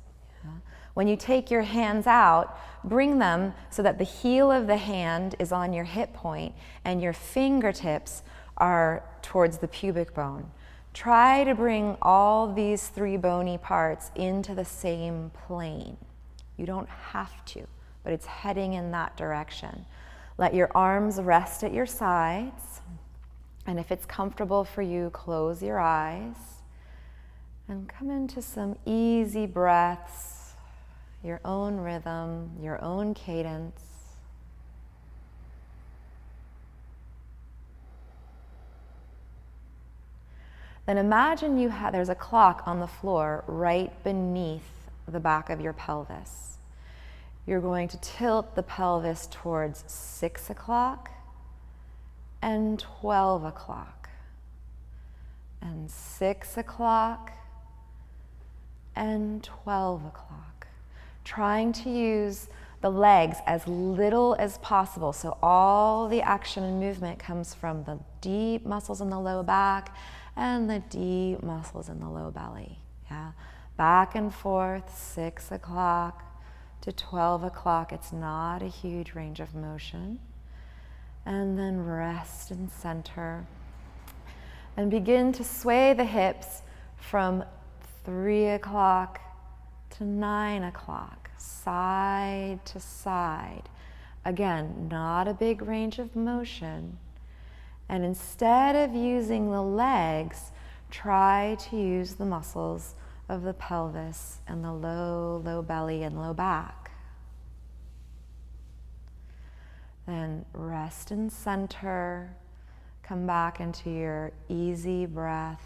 When you take your hands out, bring them so that the heel of the hand is on your hip point and your fingertips are towards the pubic bone. Try to bring all these three bony parts into the same plane. You don't have to, but it's heading in that direction. Let your arms rest at your sides, and if it's comfortable for you, close your eyes and come into some easy breaths, your own rhythm, your own cadence. Then imagine there's a clock on the floor right beneath the back of your pelvis. You're going to tilt the pelvis towards 6 o'clock and 12 o'clock, and 6 o'clock and 12 o'clock. Trying to use the legs as little as possible, so all the action and movement comes from the deep muscles in the low back and the deep muscles in the low belly. Yeah, back and forth, 6 o'clock to 12 o'clock. It's not a huge range of motion. And then rest and center. And begin to sway the hips from 3 o'clock to 9 o'clock, side to side. Again, not a big range of motion. And instead of using the legs, try to use the muscles of the pelvis and the low belly and low back. Then rest and center. Come back into your easy breath.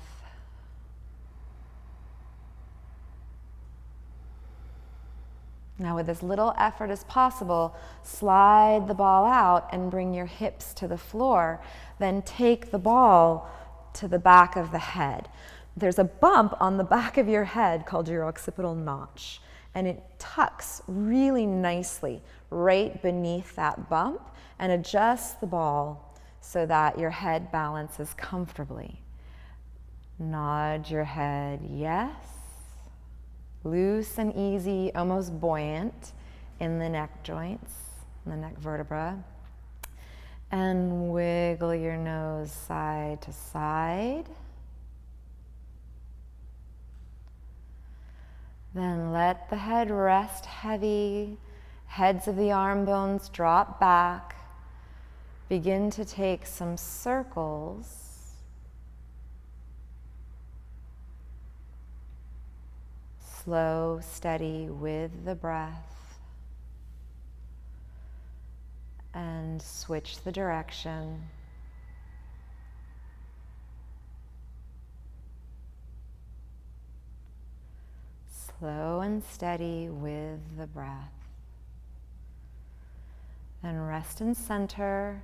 Now with as little effort as possible, slide the ball out and bring your hips to the floor. Then take the ball to the back of the head. There's a bump on the back of your head called your occipital notch, and it tucks really nicely right beneath that bump, and adjust the ball so that your head balances comfortably. Nod your head yes. Loose and easy, almost buoyant in the neck joints, in the neck vertebra. And wiggle your nose side to side. Then let the head rest heavy. Heads of the arm bones drop back. Begin to take some circles. Slow, steady with the breath. and switch the direction. Slow and steady with the breath. Then rest in center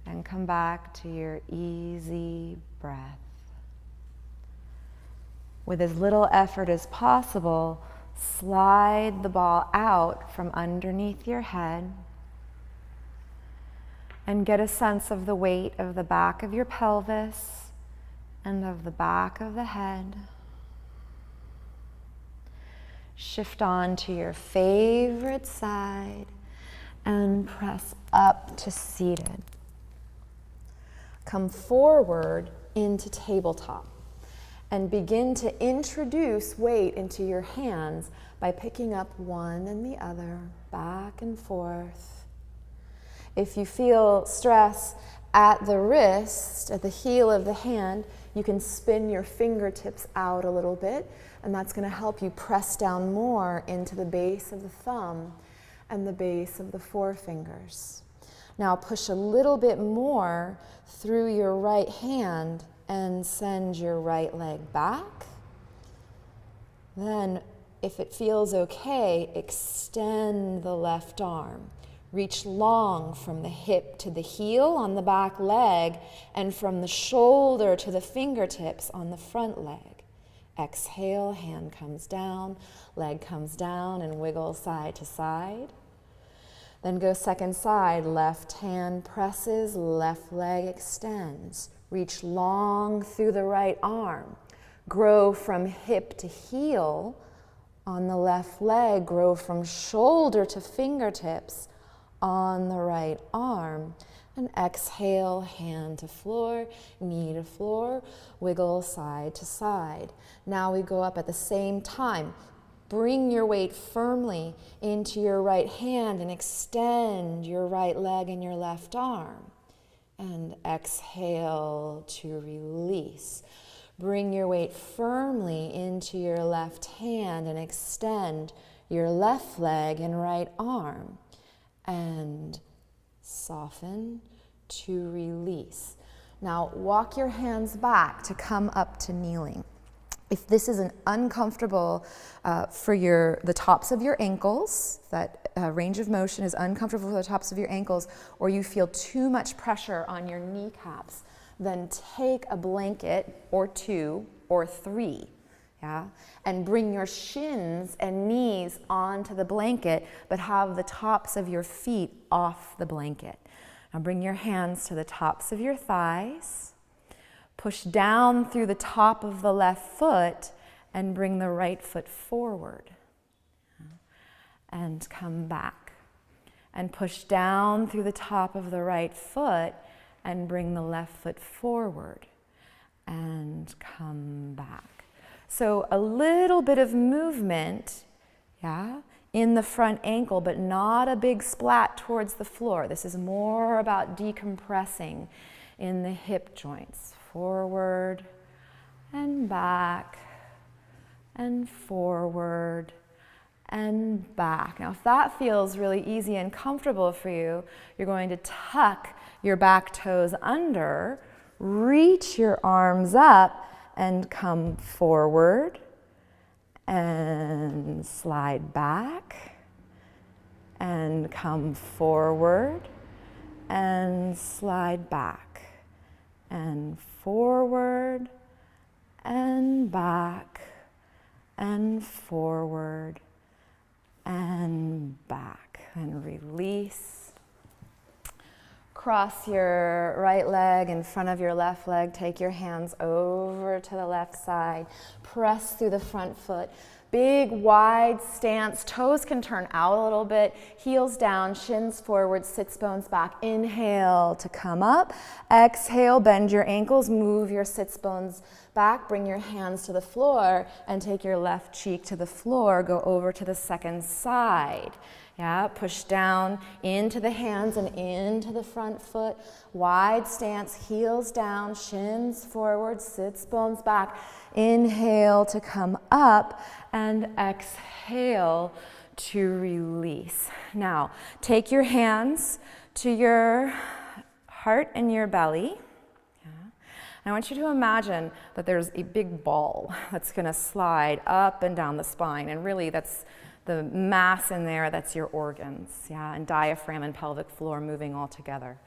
and come back to your easy breath. With as little effort as possible, slide the ball out from underneath your head and get a sense of the weight of the back of your pelvis and of the back of the head. Shift on to your favorite side and press up to seated. Come forward into tabletop and begin to introduce weight into your hands by picking up one and the other, back and forth. If you feel stress at the wrist, at the heel of the hand, you can spin your fingertips out a little bit, and that's going to help you press down more into the base of the thumb and the base of the forefingers. Now push a little bit more through your right hand and send your right leg back. Then, if it feels okay, extend the left arm. Reach long from the hip to the heel on the back leg and from the shoulder to the fingertips on the front leg. Exhale, hand comes down, leg comes down, and wiggle side to side. Then go second side, left hand presses, left leg extends. Reach long through the right arm. Grow from hip to heel on the left leg. Grow from shoulder to fingertips on the right arm. And exhale, hand to floor, knee to floor, wiggle side to side. Now we go up at the same time. Bring your weight firmly into your right hand and extend your right leg and your left arm. And exhale to release. Bring your weight firmly into your left hand and extend your left leg and right arm. And soften to release. Now walk your hands back to come up to kneeling. If this is an uncomfortable for the tops of your ankles, that range of motion is uncomfortable for the tops of your ankles, or you feel too much pressure on your kneecaps, then take a blanket or 2 or 3, and bring your shins and knees onto the blanket, but have the tops of your feet off the blanket. Now bring your hands to the tops of your thighs. Push down through the top of the left foot and bring the right foot forward. And come back. And push down through the top of the right foot and bring the left foot forward. And come back. So a little bit of movement, in the front ankle, but not a big splat towards the floor. This is more about decompressing in the hip joints. Forward and back and forward and back. Now, if that feels really easy and comfortable for you, you're going to tuck your back toes under, reach your arms up, and come forward and slide back and come forward and slide back. And forward and back and forward and back. And release. Cross your right leg in front of your left leg. Take your hands over to the left side. Press through the front foot. Big, wide stance. Toes can turn out a little bit. Heels down, shins forward, sits bones back. Inhale to come up. Exhale, bend your ankles, move your sits bones back. Bring your hands to the floor and take your left cheek to the floor. Go over to the second side. Push down into the hands and into the front foot. Wide stance, heels down, shins forward, sits bones back. Inhale to come up and exhale to release. Now, take your hands to your heart and your belly. I want you to imagine that there's a big ball that's going to slide up and down the spine, and really that's the mass in there, that's your organs, and diaphragm and pelvic floor moving all together.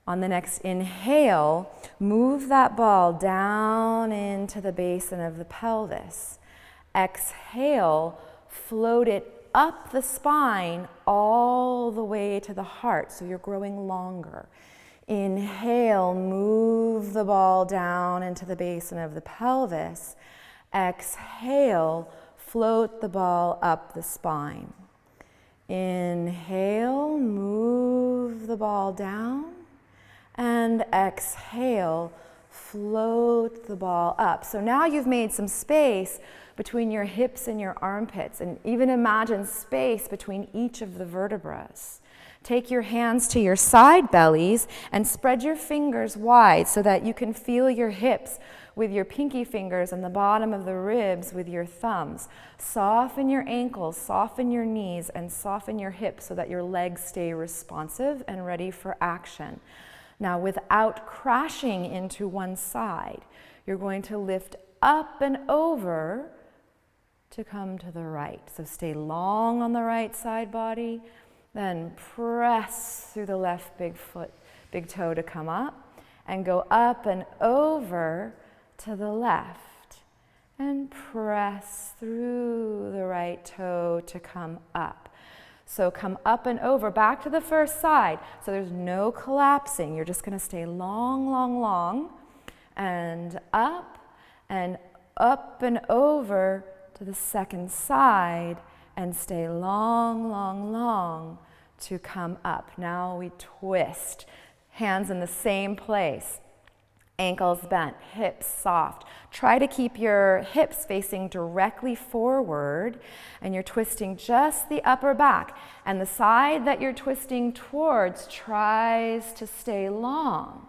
On the next inhale, move that ball down into the basin of the pelvis. Exhale, float it up the spine all the way to the heart, so you're growing longer. Inhale, move the ball down into the basin of the pelvis. Exhale, float the ball up the spine. Inhale, move the ball down. And exhale, float the ball up. So now you've made some space between your hips and your armpits, and even imagine space between each of the vertebrae. Take your hands to your side bellies and spread your fingers wide so that you can feel your hips with your pinky fingers and the bottom of the ribs with your thumbs. Soften your ankles, soften your knees, and soften your hips so that your legs stay responsive and ready for action. Now, without crashing into one side, you're going to lift up and over to come to the right. So stay long on the right side body. Then press through the left big toe to come up, and go up and over to the left, and press through the right toe to come up. So come up and over, back to the first side. So there's no collapsing. You're just going to stay long, long, long, and up and over to the second side, and stay long, long, long to come up. Now we twist. Hands in the same place. Ankles bent, hips soft. Try to keep your hips facing directly forward, and you're twisting just the upper back. And the side that you're twisting towards tries to stay long.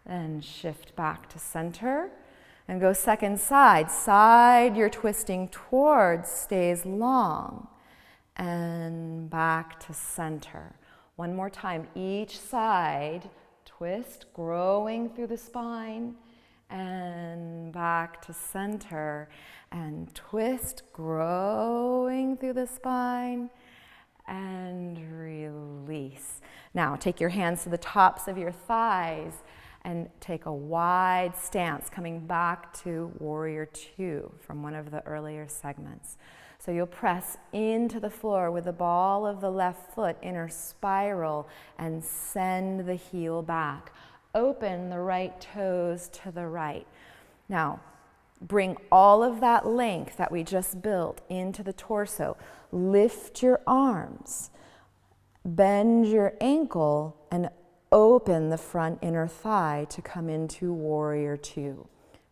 Then shift back to center. And go second side. Side you're twisting towards stays long. And back to center. One more time. Each side, twist, growing through the spine. And back to center. And twist, growing through the spine. And release. Now take your hands to the tops of your thighs and take a wide stance, coming back to Warrior Two from one of the earlier segments. So you'll press into the floor with the ball of the left foot, inner spiral, and send the heel back. Open the right toes to the right. Now, bring all of that length that we just built into the torso. Lift your arms, bend your ankle, and open the front inner thigh to come into Warrior Two.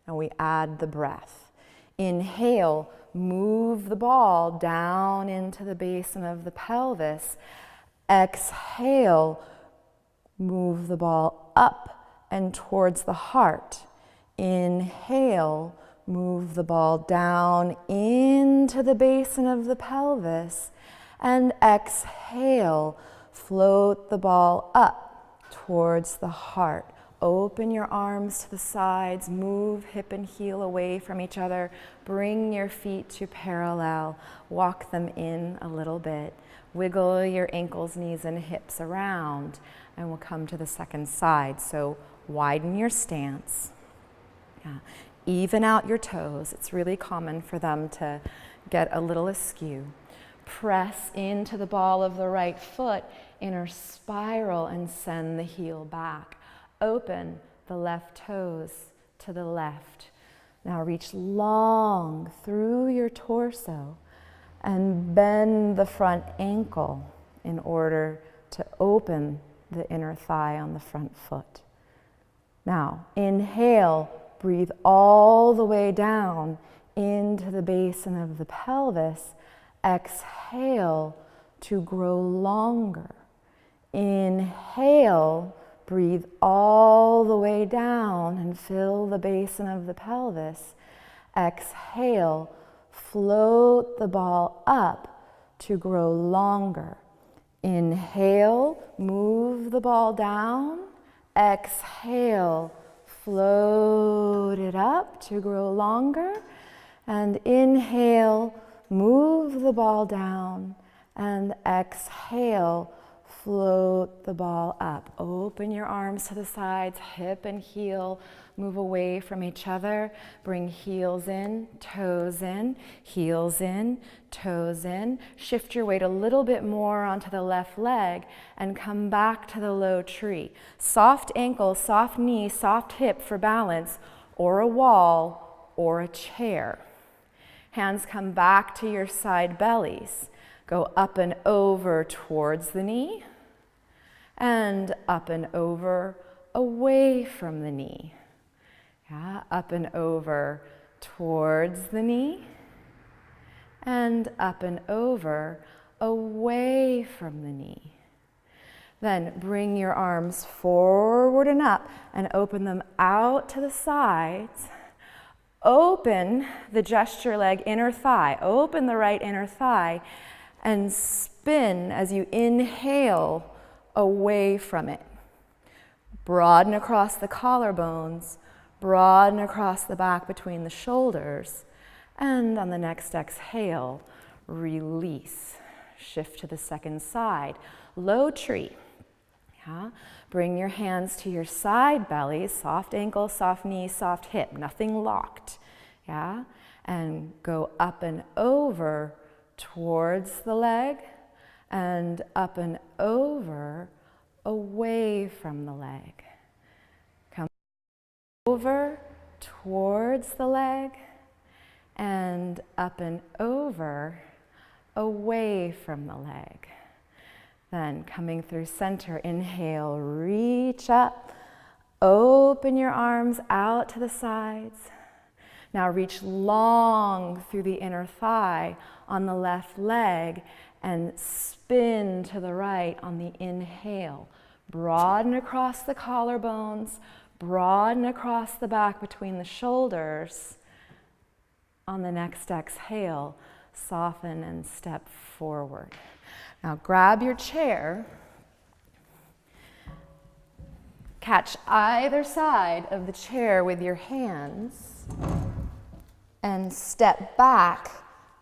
And we add the breath. Inhale, move the ball down into the basin of the pelvis. Exhale, move the ball up and towards the heart. Inhale, move the ball down into the basin of the pelvis. And exhale, float the ball up towards the heart. Open your arms to the sides, move hip and heel away from each other, bring your feet to parallel, walk them in a little bit, wiggle your ankles, knees, and hips around, and we'll come to the second side. So widen your stance, even out your toes. It's really common for them to get a little askew. Press into the ball of the right foot, inner spiral, and send the heel back. Open the left toes to the left. Now reach long through your torso and bend the front ankle in order to open the inner thigh on the front foot. Now inhale, breathe all the way down into the basin of the pelvis. Exhale to grow longer. Inhale, breathe all the way down and fill the basin of the pelvis. Exhale, float the ball up to grow longer. Inhale, move the ball down. Exhale, float it up to grow longer. And inhale, move the ball down. And exhale, float the ball up. Open your arms to the sides, hip and heel. Move away from each other. Bring heels in, toes in, heels in, toes in. Shift your weight a little bit more onto the left leg and come back to the low tree. Soft ankle, soft knee, soft hip for balance, or a wall, or a chair. Hands come back to your side bellies. Go up and over towards the knee, and up and over away from the knee. Yeah, up and over towards the knee, and up and over away from the knee. Then bring your arms forward and up and open them out to the sides. Open the gesture leg inner thigh. Open the right inner thigh and spin as you inhale away from it. Broaden across the collarbones. Broaden across the back between the shoulders. And on the next exhale, release. Shift to the second side. Low tree. Yeah. Bring your hands to your side bellies. Soft ankle, soft knee, soft hip. Nothing locked. Yeah. And go up and over towards the leg. And up and over away from the leg. Over towards the leg and up and over away from the leg. Then coming through center, inhale, reach up, open your arms out to the sides. Now reach long through the inner thigh on the left leg and spin to the right on the inhale. Broaden across the collarbones. Broaden across the back between the shoulders. On the next exhale, soften and step forward. Now grab your chair. Catch either side of the chair with your hands and step back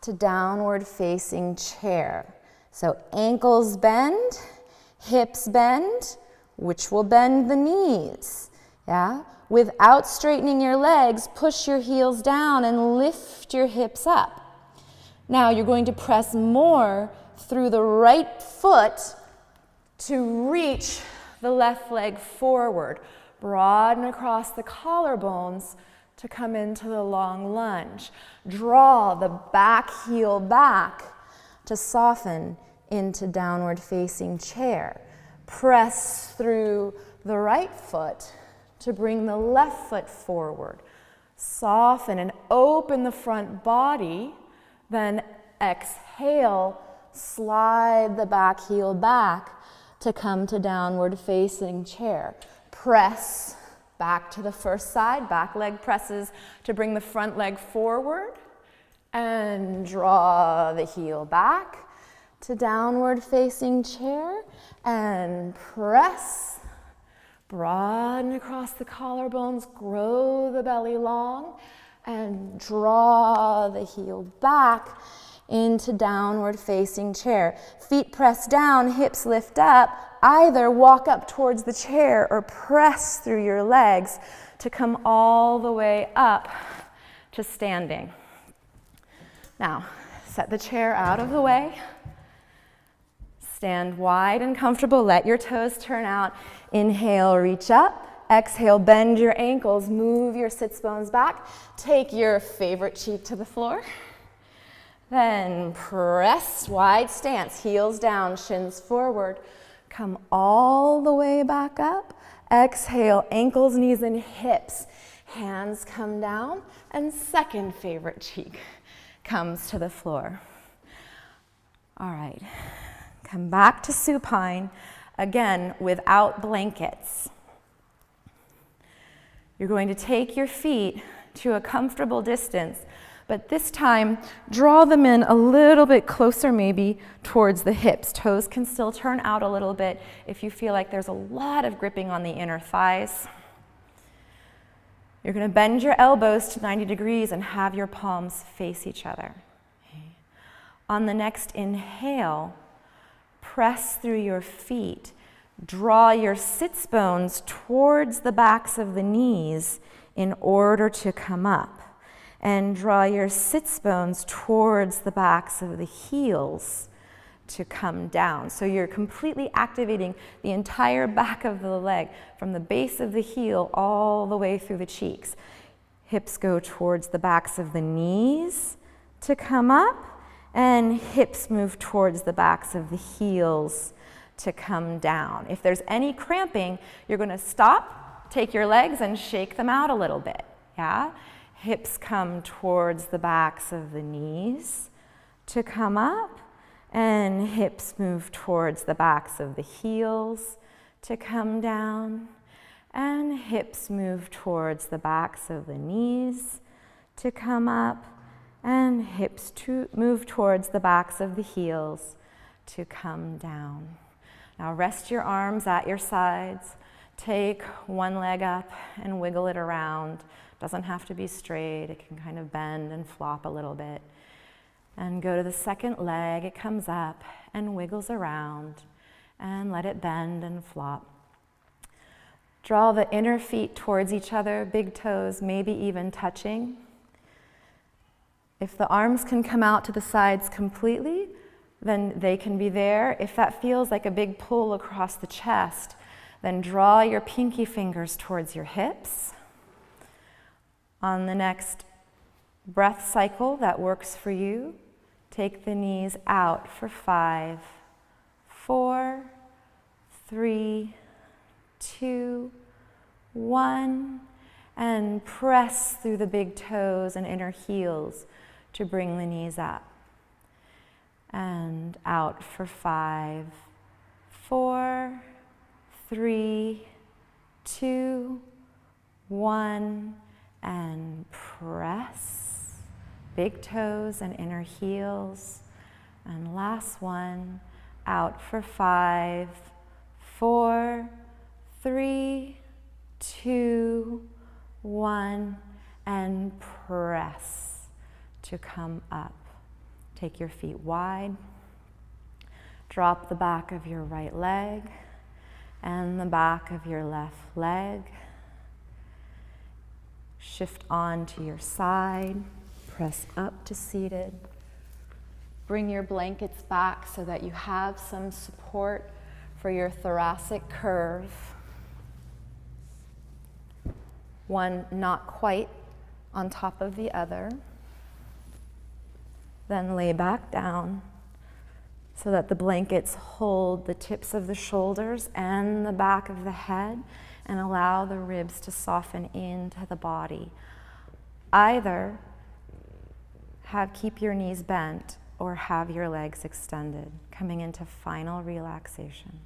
to downward facing chair. So ankles bend, hips bend, which will bend the knees. Yeah? Without straightening your legs, push your heels down and lift your hips up. Now you're going to press more through the right foot to reach the left leg forward. Broaden across the collarbones to come into the long lunge. Draw the back heel back to soften into downward facing chair. Press through the right foot to bring the left foot forward. Soften and open the front body. Then exhale, slide the back heel back to come to downward facing chair. Press back to the first side. Back leg presses to bring the front leg forward. And draw the heel back to downward facing chair. And press. Broaden across the collarbones, grow the belly long, and draw the heel back into downward facing chair. Feet press down, hips lift up. Either walk up towards the chair or press through your legs to come all the way up to standing. Now, set the chair out of the way. Stand wide and comfortable. Let your toes turn out. Inhale, reach up. Exhale, bend your ankles. Move your sits bones back. Take your favorite cheek to the floor. Then press, wide stance. Heels down, shins forward. Come all the way back up. Exhale, ankles, knees, and hips. Hands come down. And second favorite cheek comes to the floor. All right. Come back to supine, again, without blankets. You're going to take your feet to a comfortable distance But this time, draw them in a little bit closer maybe towards the hips. Toes can still turn out a little bit if you feel like there's a lot of gripping on the inner thighs. You're going to bend your elbows to 90 degrees and have your palms face each other. Okay. On the next inhale, press through your feet. Draw your sits bones towards the backs of the knees in order to come up. And draw your sits bones towards the backs of the heels to come down. So you're completely activating the entire back of the leg from the base of the heel all the way through the cheeks. Hips go towards the backs of the knees to come up, and hips move towards the backs of the heels to come down. If there's any cramping, you're going to stop, take your legs and shake them out a little bit. Yeah? Hips come towards the backs of the knees to come up, and hips move towards the backs of the heels to come down, and hips move towards the backs of the knees to come up, and hips move towards the backs of the heels to come down. Now rest your arms at your sides. Take one leg up and wiggle it around. Doesn't have to be straight, it can kind of bend and flop a little bit. And go to the second leg, it comes up and wiggles around, and let it bend and flop. Draw the inner feet towards each other, big toes maybe even touching. If the arms can come out to the sides completely, then they can be there. If that feels like a big pull across the chest, then draw your pinky fingers towards your hips. On the next breath cycle that works for you, take the knees out for 5, 4, 3, 2, 1, and press through the big toes and inner heels to bring the knees up. And out for 5, 4, 3, 2, 1, and press, big toes and inner heels. And last one, out for 5, 4, 3, 2, 1, and press to come up. Take your feet wide. Drop the back of your right leg and the back of your left leg. Shift on to your side, press up to seated. Bring your blankets back so that you have some support for your thoracic curve. One not quite on top of the other. Then lay back down so that the blankets hold the tips of the shoulders and the back of the head, and allow the ribs to soften into the body. Either keep your knees bent or have your legs extended, coming into final relaxation.